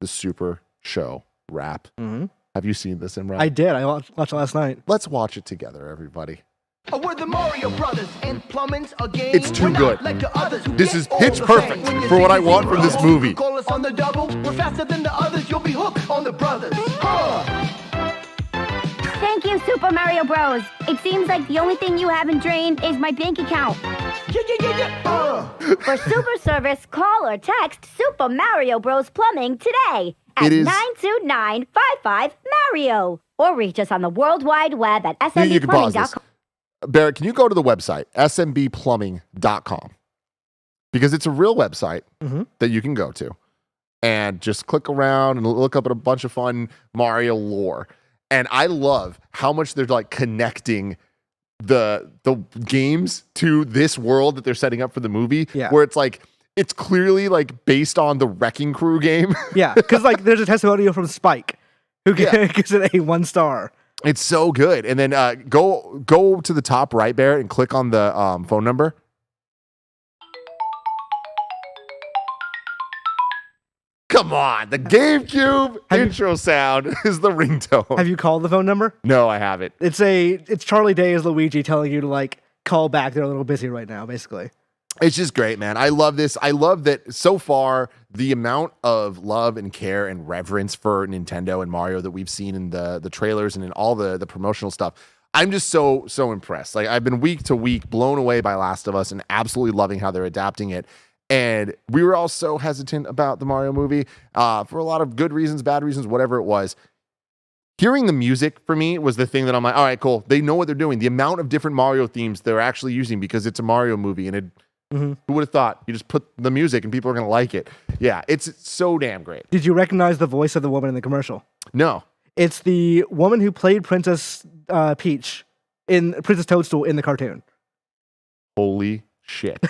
the Super Show rap. Have you seen this, Imran? I did. I watched it last night. Let's watch it together, everybody. We're the Mario Brothers, and plumbing's a game. It's too good. This is pitch perfect for what I want from this movie. Call us on the double. We're faster than the others. You'll be hooked on the brothers. Thank you, Super Mario Bros. It seems like the only thing you haven't drained is my bank account. For super service, call or text Super Mario Bros. Plumbing today at 92955-MARIO. Or reach us on the World Wide Web at smbplumbing.com. Barrett, can you go to the website, smbplumbing.com? Because it's a real website that you can go to and just click around and look up at a bunch of fun Mario lore. And I love how much they're like connecting the games to this world that they're setting up for the movie. Yeah. Where it's like, it's clearly like based on the Wrecking Crew game. Yeah, because like there's a testimonial from Spike who gives it a 1 star. It's so good. And then go to the top right, Barrett, and click on the phone number. Come on, the GameCube intro sound is the ringtone. Have you called the phone number? No, I haven't. It's Charlie Day as Luigi telling you to like call back. They're a little busy right now, basically. It's just great, man. I love this. I love that so far the amount of love and care and reverence for Nintendo and Mario that we've seen in the trailers and in all the promotional stuff. I'm just so impressed. Like I've been week to week blown away by Last of Us and absolutely loving how they're adapting it. And we were all so hesitant about the Mario movie for a lot of good reasons, bad reasons, whatever it was. Hearing the music for me was the thing that I'm like, all right, cool. They know what they're doing. The amount of different Mario themes they're actually using because it's a Mario movie and who would have thought? You just put the music and people are going to like it. Yeah, it's so damn great. Did you recognize the voice of the woman in the commercial? No. It's the woman who played Princess Peach in Princess Toadstool in the cartoon. Holy shit.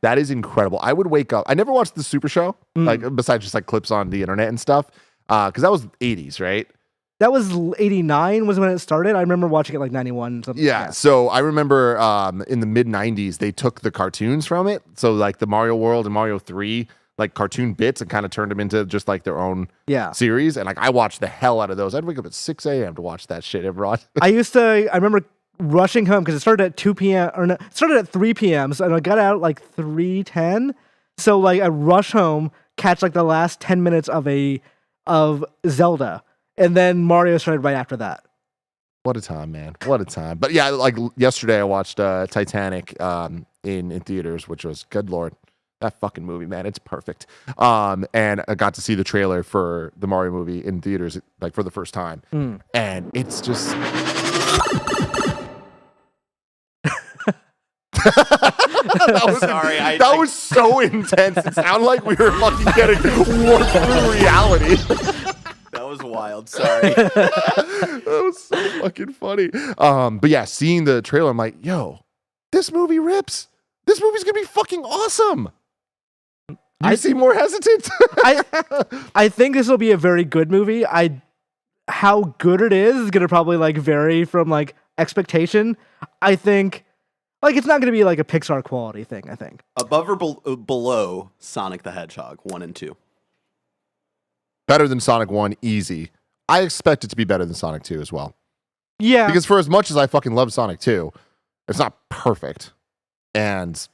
That is incredible. I would wake up. I never watched the Super Show, like besides just like clips on the internet and stuff, because that was 80s, right? That was 89 was when it started. I remember watching it like 91. Something. Yeah, so I remember in the mid 90s they took the cartoons from it. So like the Mario World and Mario 3, like cartoon bits, and kind of turned them into just like their own series. And like I watched the hell out of those. I'd wake up at 6 a.m. to watch that shit, Imran. I remember rushing home because it started at 2 p.m. or no, it started at 3 p.m. So, and I got out at like 3:10. So like I rush home, catch like the last 10 minutes of Zelda. And then Mario started right after that. What a time, man. What a time. But yeah, like yesterday I watched Titanic in theaters, which was, good Lord, that fucking movie, man. It's perfect. And I got to see the trailer for the Mario movie in theaters, like for the first time. And it's just... that was so intense. It sounded like we were fucking getting warped through reality. That was wild. Sorry. That was so fucking funny. But yeah, seeing the trailer, I'm like, yo, this movie rips. This movie's gonna be fucking awesome. You seem more hesitant. I think this will be a very good movie. How good it is gonna probably like vary from like expectation. I think like it's not gonna be like a Pixar quality thing. I think above or below Sonic the Hedgehog 1 and 2. Better than Sonic 1, easy. I expect it to be better than Sonic 2 as well. Yeah. Because for as much as I fucking love Sonic 2, it's not perfect. And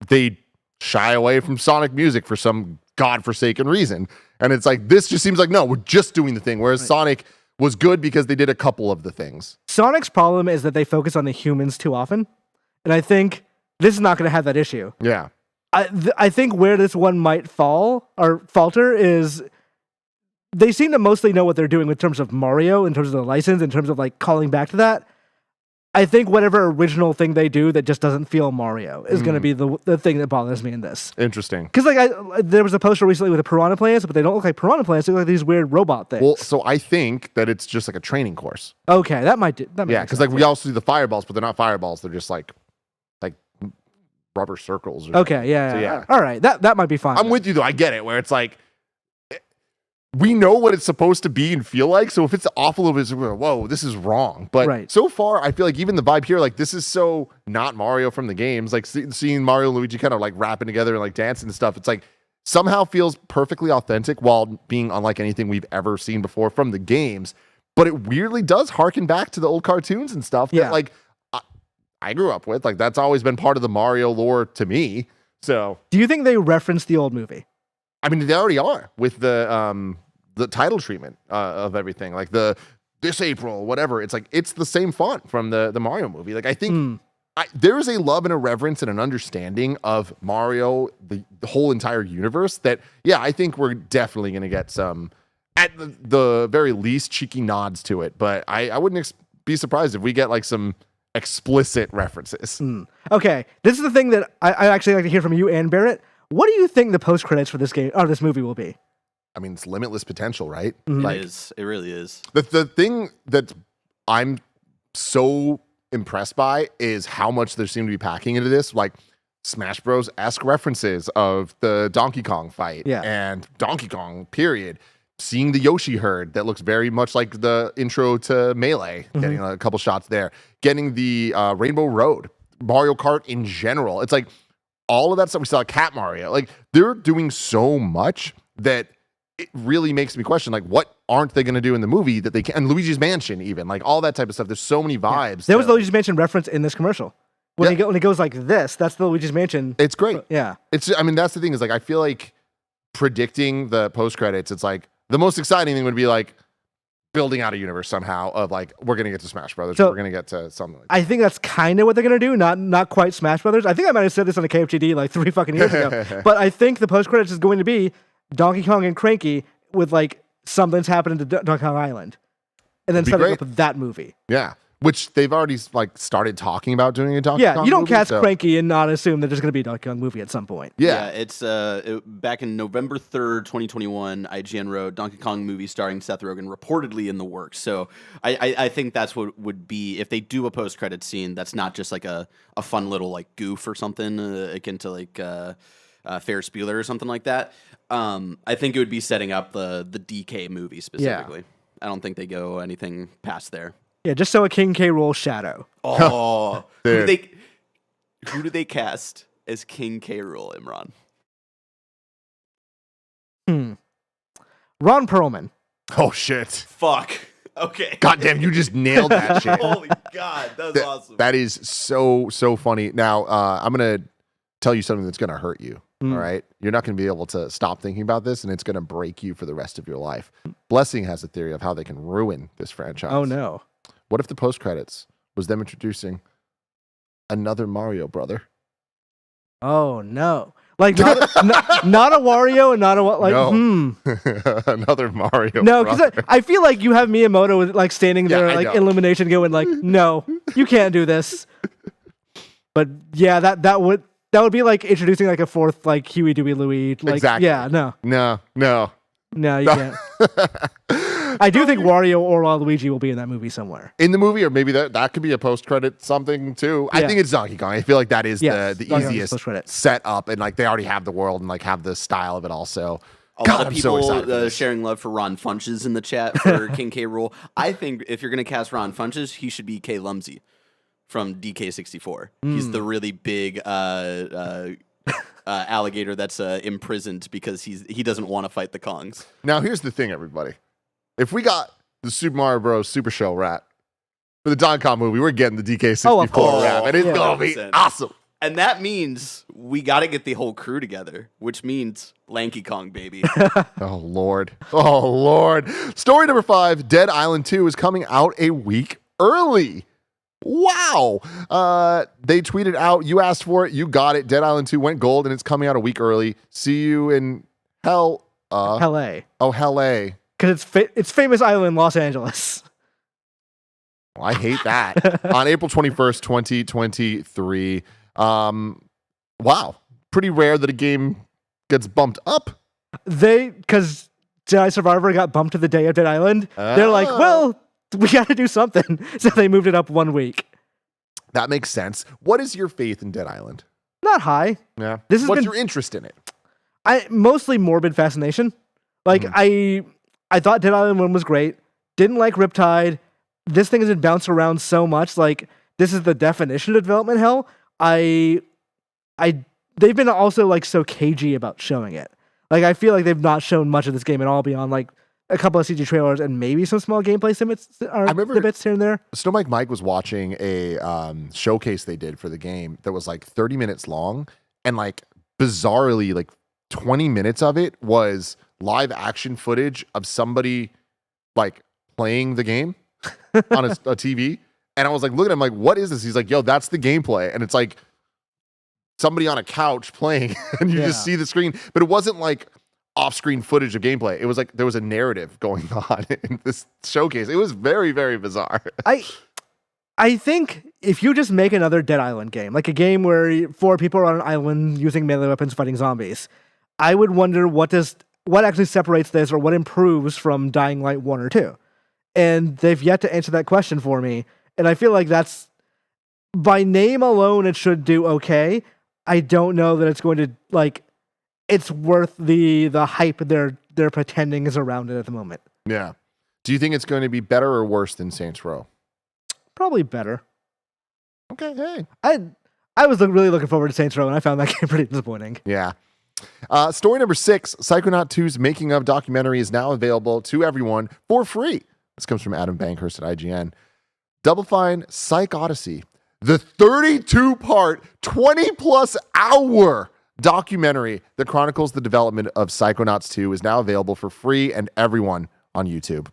they shy away from Sonic music for some godforsaken reason. And it's like, this just seems like, no, we're just doing the thing. Whereas Sonic was good because they did a couple of the things. Sonic's problem is that they focus on the humans too often. And I think this is not going to have that issue. Yeah. I think where this one might fall or falter is... They seem to mostly know what they're doing in terms of Mario, in terms of the license, in terms of like calling back to that. I think whatever original thing they do that just doesn't feel Mario is going to be the thing that bothers me in this. Interesting. Because like there was a poster recently with the piranha plants, but they don't look like piranha plants. They look like these weird robot things. Well, so I think that it's just like a training course. Okay, that might do. That yeah, because like we also see the fireballs, but they're not fireballs. They're just like rubber circles. Okay, yeah. All right, that might be fine. I'm with you though. I get it. Where it's like, we know what it's supposed to be and feel like. So if it's off a little bit, whoa, this is wrong. But so far, I feel like even the vibe here, like this is so not Mario from the games. Like seeing Mario and Luigi kind of like rapping together and like dancing and stuff. It's like somehow feels perfectly authentic while being unlike anything we've ever seen before from the games. But it weirdly does harken back to the old cartoons and stuff that like I grew up with. Like that's always been part of the Mario lore to me. So do you think they reference the old movie? I mean, they already are with the title treatment of everything, like this April, whatever. It's like it's the same font from the Mario movie. Like I think there is a love and a reverence and an understanding of Mario, the whole entire universe. That I think we're definitely going to get some, at the very least, cheeky nods to it. But I wouldn't be surprised if we get like some explicit references. Okay, this is the thing that I actually like to hear from you and Barrett. What do you think the post credits for this game or this movie will be? I mean, it's limitless potential, right? It is. It really is. The thing that I'm so impressed by is how much there seem to be packing into this, like Smash Bros-esque references of the Donkey Kong fight and Donkey Kong, period. Seeing the Yoshi herd that looks very much like the intro to Melee, getting a couple shots there. Getting the Rainbow Road, Mario Kart in general. It's like all of that stuff. We saw Cat Mario. Like they're doing so much that it really makes me question, like, what aren't they going to do in the movie that they can? And Luigi's Mansion, even, like, all that type of stuff. There's so many vibes. There was the Luigi's Mansion reference in this commercial. When it goes like this, that's the Luigi's Mansion. It's great. Yeah. I mean, that's the thing is, like, I feel like predicting the post-credits, it's like, the most exciting thing would be, like, building out a universe somehow of, like, we're going to get to Smash Brothers. So, we're going to get to something like that. I think that's kind of what they're going to do. Not quite Smash Brothers. I think I might have said this on a KFGD like 3 fucking years ago. But I think the post-credits is going to be Donkey Kong and Cranky with like something's happening to Donkey Kong Island, and then setting up with that movie. Yeah, which they've already like started talking about doing a Donkey Kong. Yeah, you don't movie, cast Cranky and not assume that there's going to be a Donkey Kong movie at some point. Yeah, it's back in November 3rd, 2021. IGN wrote Donkey Kong movie starring Seth Rogen reportedly in the works. So I think that's what would be if they do a post credit scene. That's not just like a fun little like goof or something akin to like Ferris Bueller or something like that. I think it would be setting up the DK movie specifically. I don't think they go anything past there. Yeah, just so a King K. Rool shadow. Oh, Dude. who do they cast as King K. Rool, Imran? Ron Perlman. Oh shit! Fuck. Okay. Goddamn, you just nailed that shit. Holy God, that was awesome. That is so funny. Now, I'm gonna tell you something that's gonna hurt you. All right, you're not gonna be able to stop thinking about this, and it's gonna break you for the rest of your life. Blessing has a theory of how they can ruin this franchise. Oh no. What if the post credits was them introducing another Mario brother? Oh no. Like not a Wario and not a like No. Another Mario. no, because brother. I feel like you have Miyamoto with, like standing there I like know. Illumination going like, no, you can't do this. But yeah, that would be like introducing like a fourth like Huey, Dewey, Louie. Like, Exactly. Yeah, no, you can't. I do think Wario or Luigi will be in that movie somewhere. In the movie, or maybe that could be a post credit something too. I Yeah. think it's Donkey Kong. I feel like that is Yes, the Donkey Kong's easiest post-credit. setup, and like they already have the world and like have the style of it also. A lot of I'm so excited for people this. sharing love for Ron Funches in the chat for King K. Rool. I think if you're going to cast Ron Funches, he should be K. Lumsey from DK64. He's the really big alligator that's imprisoned because he doesn't want to fight the Kongs. Now here's the thing, everybody. If we got the Super Mario Bros. Super Show rap for the Donkey Kong movie, we're getting the DK64 of course. rap, and it's gonna be 100%. awesome. And that means we got to get the whole crew together, which means Lanky Kong, baby. Oh Lord. Story number 5, Dead Island 2 is coming out a week early. Wow. They tweeted out, you asked for it, you got it. Dead Island 2 went gold and it's coming out a week early. See you in hell. LA. Oh, hell A. Because it's famous island in Los Angeles. Well, I hate that. On April 21st, 2023. Wow. Pretty rare that a game gets bumped up. Because Jedi Survivor got bumped to the day of Dead Island. They're like, well, we got to do something. So they moved it up 1 week. That makes sense. What is your faith in Dead Island? Not high. Yeah. This has What's been- your interest in it? Mostly morbid fascination. Like, I thought Dead Island 1 was great. Didn't like Riptide. This thing has been bounced around so much. Like, this is the definition of development hell. They've been also like so cagey about showing it. Like, I feel like they've not shown much of this game at all beyond like a couple of CG trailers and maybe some small gameplay snippets here and there. Snow Mike was watching a showcase they did for the game that was like 30 minutes long, and like bizarrely like 20 minutes of it was live action footage of somebody like playing the game on a TV. And I was like, look at him, like, what is this? He's like, yo, that's the gameplay. And it's like somebody on a couch playing and you just see the screen, but it wasn't like off-screen footage of gameplay. It was like there was a narrative going on in this showcase. It was very, very bizarre. I think if you just make another Dead Island game, like a game where 4 people are on an island using melee weapons fighting zombies, I would wonder what actually separates this or what improves from Dying Light 1 or 2. And they've yet to answer that question for me. And I feel like that's, by name alone, it should do okay. I don't know that it's going to, like, it's worth the hype they're pretending is around it at the moment. Yeah. Do you think it's going to be better or worse than Saints Row? Probably better. Okay, hey. I was really looking forward to Saints Row, and I found that game pretty disappointing. Yeah. Story number 6, Psychonaut 2's making of documentary is now available to everyone for free. This comes from Adam Bankhurst at IGN. Double Fine Psych Odyssey, the 32-part, 20-plus hour documentary that chronicles the development of Psychonauts 2 is now available for free and everyone on YouTube.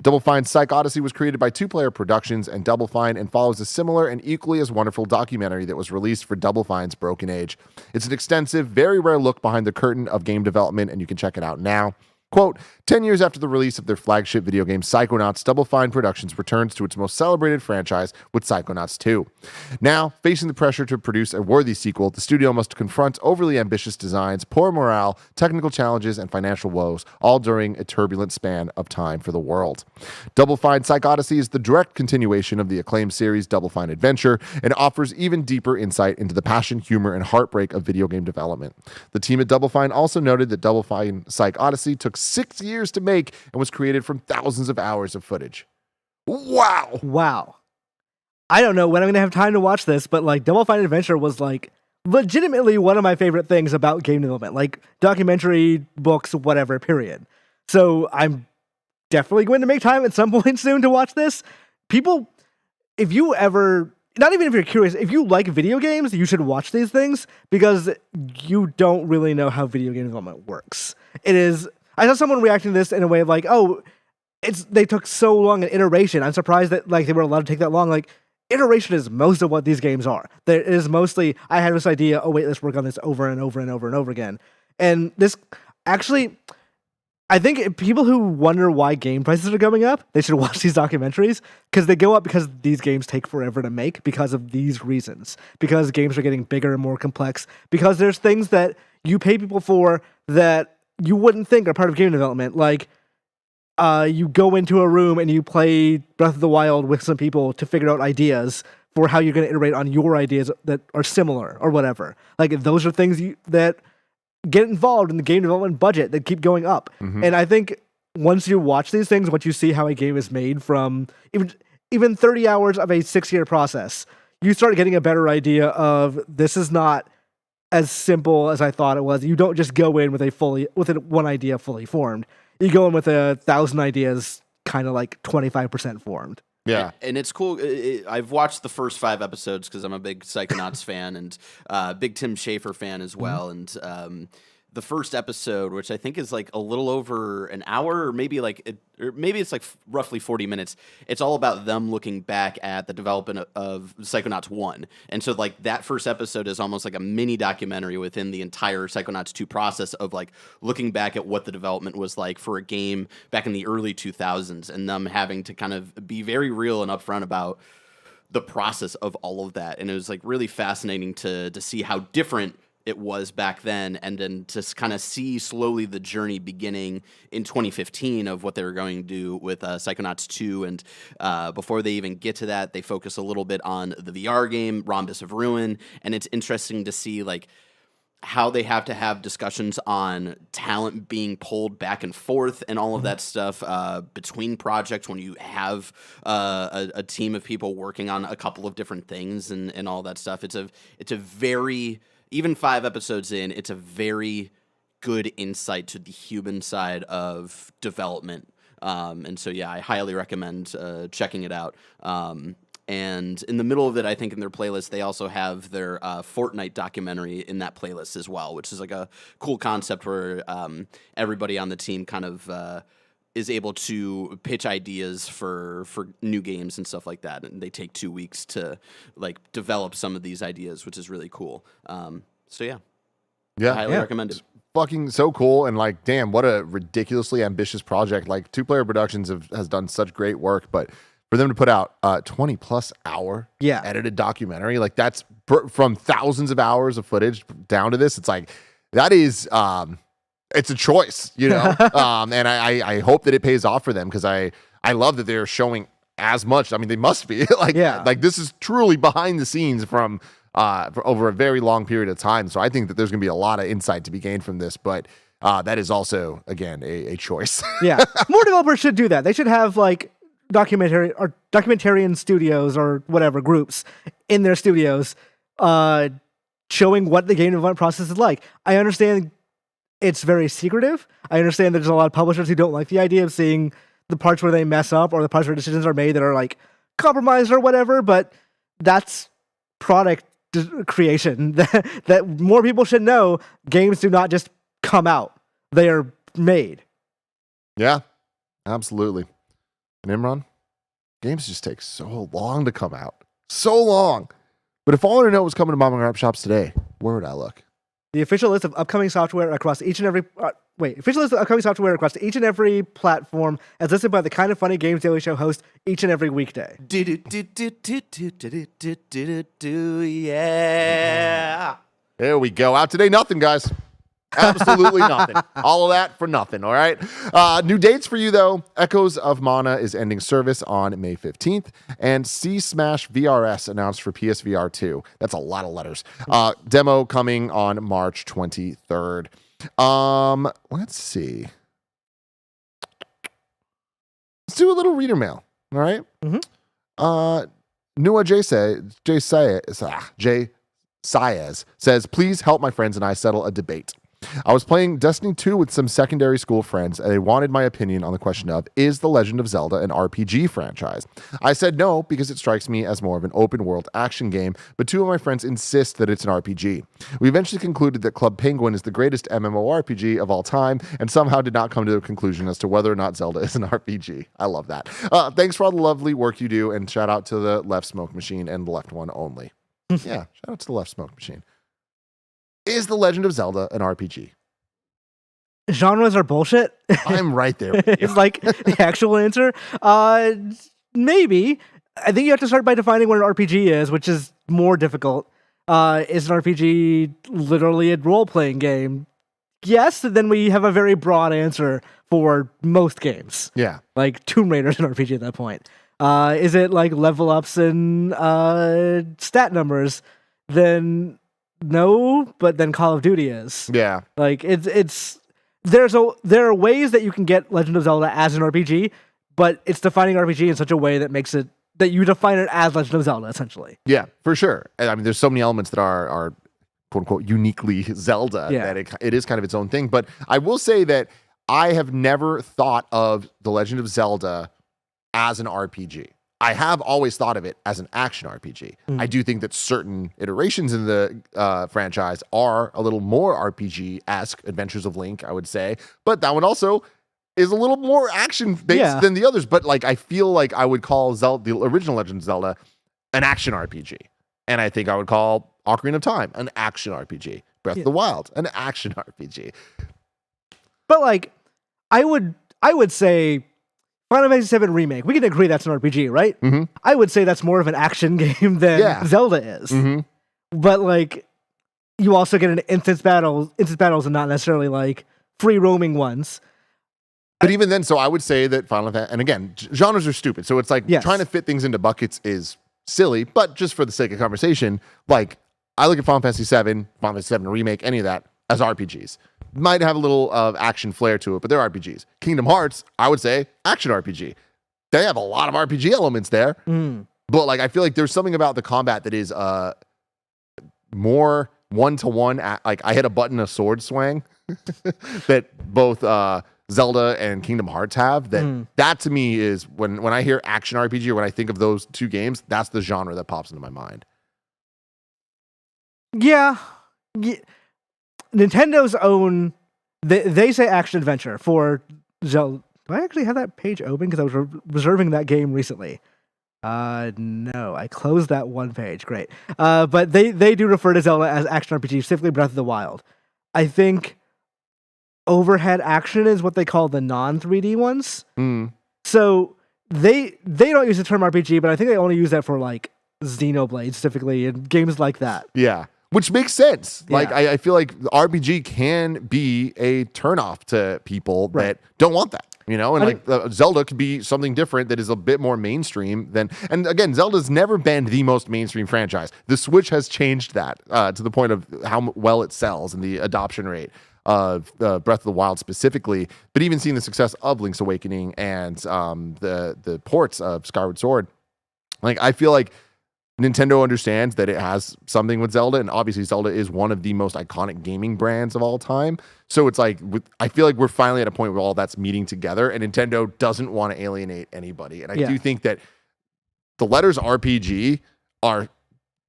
Double Fine Psych Odyssey was created by 2-Player Productions and Double Fine and follows a similar and equally as wonderful documentary that was released for Double Fine's Broken Age. It's an extensive, very rare look behind the curtain of game development, and you can check it out now. Quote, 10 years after the release of their flagship video game Psychonauts, Double Fine Productions returns to its most celebrated franchise with Psychonauts 2. Now, facing the pressure to produce a worthy sequel, the studio must confront overly ambitious designs, poor morale, technical challenges, and financial woes, all during a turbulent span of time for the world. Double Fine Psych Odyssey is the direct continuation of the acclaimed series Double Fine Adventure and offers even deeper insight into the passion, humor, and heartbreak of video game development. The team at Double Fine also noted that Double Fine Psych Odyssey took 6 years to make and was created from thousands of hours of footage. Wow. Wow. I don't know when I'm going to have time to watch this, but like Double Fine Adventure was like legitimately one of my favorite things about game development, like documentary, books, whatever, period. So I'm definitely going to make time at some point soon to watch this. People, if you ever, not even if you're curious, if you like video games, you should watch these things because you don't really know how video game development works. It is, I saw someone reacting to this in a way of like, oh, they took so long an iteration. I'm surprised that like they were allowed to take that long. Like, iteration is most of what these games are. There is mostly, I had this idea, oh wait, let's work on this over and over and over and over again. And this, actually, I think people who wonder why game prices are going up, they should watch these documentaries, because they go up because these games take forever to make because of these reasons. Because games are getting bigger and more complex, because there's things that you pay people for that you wouldn't think are part of game development, like you go into a room and you play Breath of the Wild with some people to figure out ideas for how you're going to iterate on your ideas that are similar or whatever. Like, those are things that get involved in the game development budget that keep going up. Mm-hmm. And I think once you watch these things, once you see how a game is made from even 30 hours of a 6-year process, you start getting a better idea of this is not as simple as I thought it was. You don't just go in with one idea fully formed. You go in with 1,000 ideas, kind of like 25% formed. Yeah. And it's cool. I've watched the first 5 episodes because I'm a big Psychonauts fan and big Tim Schafer fan as well. Mm-hmm. And the first episode, which I think is like a little over an hour, or maybe it's like roughly 40 minutes. It's all about them looking back at the development of Psychonauts 1. And so like that first episode is almost like a mini documentary within the entire Psychonauts 2 process of like looking back at what the development was like for a game back in the early 2000s and them having to kind of be very real and upfront about the process of all of that. And it was like really fascinating to see how different it was back then, and then to kind of see slowly the journey beginning in 2015 of what they were going to do with Psychonauts 2. And before they even get to that, they focus a little bit on the VR game, Rhombus of Ruin. And it's interesting to see like how they have to have discussions on talent being pulled back and forth and all of that stuff between projects when you have a team of people working on a couple of different things and all that stuff. It's a very... Even 5 episodes in, it's a very good insight to the human side of development. And so, yeah, I highly recommend checking it out. And in the middle of it, I think in their playlist, they also have their Fortnite documentary in that playlist as well, which is like a cool concept where everybody on the team kind of is able to pitch ideas for new games and stuff like that. And they take 2 weeks to like develop some of these ideas, which is really cool. So yeah, I highly recommend it. Fucking so cool. And like, damn, what a ridiculously ambitious project. Like 2-Player Productions has done such great work, but for them to put out 20 plus hour edited documentary, like that's from thousands of hours of footage down to this. It's like, that is, it's a choice, you know? And I hope that it pays off for them, because I love that they're showing as much. I mean, they must be like this is truly behind the scenes from for over a very long period of time. So I think that there's going to be a lot of insight to be gained from this, but that is also, again, a choice. Yeah. More developers should do that. They should have like documentarian studios or whatever groups in their studios showing what the game development process is like. I understand it's very secretive. I understand there's a lot of publishers who don't like the idea of seeing the parts where they mess up or the parts where decisions are made that are like compromised or whatever, but that's product creation that more people should know. Games do not just come out. They are made. Yeah, absolutely. And Imran, games just take so long to come out. So long. But if I wanted to know what's coming to Mom and Grab shops today, where would I look? The official list of upcoming software across each and every official list of upcoming software across each and every platform, as listed by the Kind of Funny Games Daily Show host each and every weekday. Yeah. There we go. Out today, nothing, guys. Absolutely nothing. All of that for nothing, all right? New dates for you, though. Echoes of Mana is ending service on May 15th, and Sea Smash VRS announced for PSVR 2. That's a lot of letters. Demo coming on March 23rd. Let's see. let's do a little reader mail. All right. Newajseyes says, please help my friends and I settle a debate. I was playing Destiny 2 with some secondary school friends, and they wanted my opinion on the question of, is The Legend of Zelda an RPG franchise? I said no, because it strikes me as more of an open-world action game, but two of my friends insist that it's an RPG. We eventually concluded that Club Penguin is the greatest MMORPG of all time, and somehow did not come to a conclusion as to whether or not Zelda is an RPG. I love that. Thanks for all the lovely work you do, and shout out to the left smoke machine and the left one only. Yeah, shout out to the left smoke machine. Is The Legend of Zelda an RPG? Genres are bullshit. I'm right there with you. It's like the actual answer. Maybe. I think you have to start by defining what an RPG is, which is more difficult. Is an RPG literally a role-playing game? Yes, then we have a very broad answer for most games. Yeah. Like Tomb Raider is an RPG at that point. Is it like level ups and stat numbers? Then no, but then Call of Duty is. Yeah. Like there are ways that you can get Legend of Zelda as an RPG, but it's defining RPG in such a way that makes it that you define it as Legend of Zelda essentially. Yeah, for sure. And I mean, there's so many elements that are quote unquote uniquely Zelda that it is kind of its own thing. But I will say that I have never thought of The Legend of Zelda as an RPG. I have always thought of it as an action RPG. I do think that certain iterations in the franchise are a little more RPG-esque, Adventures of Link, I would say. But that one also is a little more action-based than the others. But like, I feel like I would call the original Legend of Zelda an action RPG. And I think I would call Ocarina of Time an action RPG. Breath of the Wild, an action RPG. But like, I would say Final Fantasy VII Remake, we can agree that's an RPG, right? I would say that's more of an action game than Zelda is. But like, you also get an instance battles and not necessarily like free roaming ones. But even then, so I would say that Final Fantasy, and again, genres are stupid. So it's like trying to fit things into buckets is silly, but just for the sake of conversation, like I look at Final Fantasy VII, Final Fantasy VII Remake, any of that as RPGs. Might have a little action flair to it, but they're RPGs. Kingdom Hearts, I would say, action RPG. They have a lot of RPG elements there. But like, I feel like there's something about the combat that is more one-to-one. Like, I hit a button, a sword swang that both Zelda and Kingdom Hearts have. That to me is, when I hear action RPG or when I think of those two games, that's the genre that pops into my mind. Yeah. Nintendo own, they say action adventure for Zelda. Do I actually have that page open? Because I was reserving that game recently. No, I closed that one page. Great. But they do refer to Zelda as action RPG, specifically Breath of the Wild. I think overhead action is what they call the non-3D ones. So they don't use the term RPG, but I think they only use that for like Xenoblade specifically and games like that. Yeah. Which makes sense. Like, I feel like RPG can be a turnoff to people that don't want that, you know? And Zelda could be something different that is a bit more mainstream than... And again, Zelda's never been the most mainstream franchise. The Switch has changed that to the point of how well it sells and the adoption rate of Breath of the Wild specifically. But even seeing the success of Link's Awakening and the ports of Skyward Sword, like, I feel like Nintendo understands that it has something with Zelda, and obviously Zelda is one of the most iconic gaming brands of all time. So it's like, I feel like we're finally at a point where all that's meeting together, and Nintendo doesn't want to alienate anybody. And I do think that the letters RPG are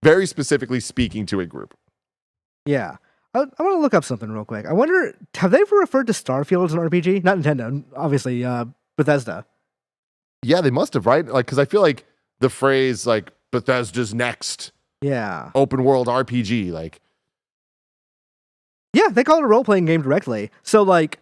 very specifically speaking to a group. Yeah. I want to look up something real quick. I wonder, have they ever referred to Starfield as an RPG? Not Nintendo, obviously, Bethesda. Yeah, they must have, right? Like, because I feel like the phrase, like, Bethesda's next open world RPG, like, they call it a role-playing game directly. So like,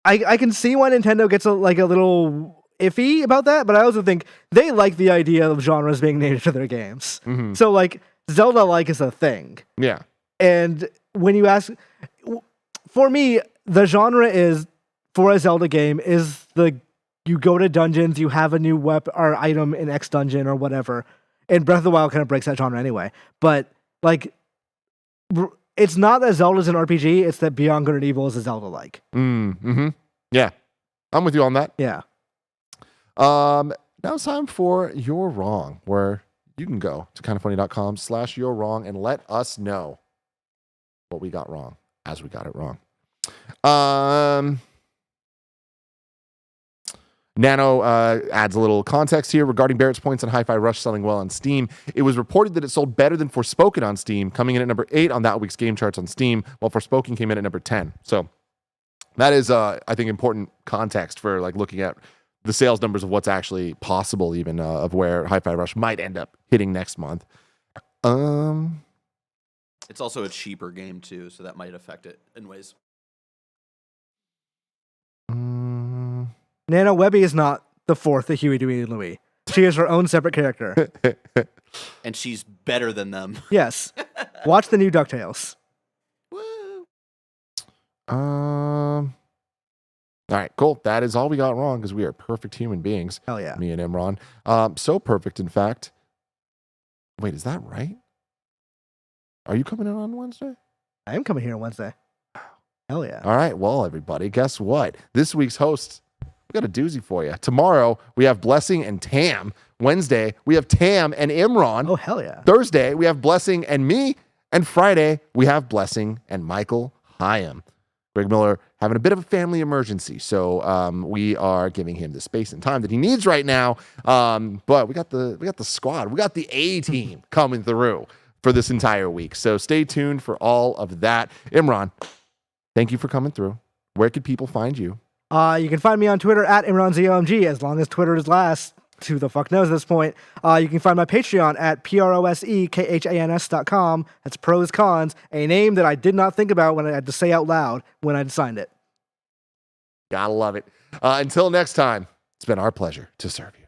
I can see why Nintendo gets a little iffy about that, but I also think they like the idea of genres being named to their games. So like, Zelda like is a thing. Yeah. And when you ask, for me, the genre is, for a Zelda game, is you go to dungeons, you have a new weapon or item in X dungeon or whatever. And Breath of the Wild kind of breaks that genre anyway. But like, it's not that Zelda's an RPG, it's that Beyond Good and Evil is a Zelda-like. Yeah. I'm with you on that. Yeah. Now it's time for You're Wrong, where you can go to kindoffunny.com/you're wrong and let us know what we got wrong as we got it wrong. Nano adds a little context here regarding Barrett's points on Hi-Fi Rush selling well on Steam. It was reported that it sold better than Forspoken on Steam, coming in at number 8 on that week's game charts on Steam, while Forspoken came in at number 10. So that is, I think, important context for like looking at the sales numbers of what's actually possible, even of where Hi-Fi Rush might end up hitting next month. It's also a cheaper game too, so that might affect it in ways. Nano Webby is not the fourth of Huey, Dewey, and Louie. She is her own separate character. And she's better than them. Yes. Watch the new DuckTales. Woo. All right, cool. That is all we got wrong because we are perfect human beings. Hell yeah. Me and Imran. So perfect, in fact. Wait, is that right? Are you coming in on Wednesday? I am coming here on Wednesday. Hell yeah. All right, well, everybody, guess what? This week's host, we got a doozy for you. Tomorrow, we have Blessing and Tam. Wednesday, we have Tam and Imran. Oh, hell yeah. Thursday, we have Blessing and me. And Friday, we have Blessing and Michael Hyam. Greg Miller having a bit of a family emergency, so we are giving him the space and time that he needs right now. But we got the squad, we got the A team coming through for this entire week. So stay tuned for all of that. Imran, thank you for coming through. Where could people find you? You can find me on Twitter at ImranZOMG, as long as Twitter is last. Who the fuck knows at this point? You can find my Patreon at prosekehans.com. That's pros cons, a name that I did not think about when I had to say out loud when I signed it. Gotta love it. Until next time, it's been our pleasure to serve you.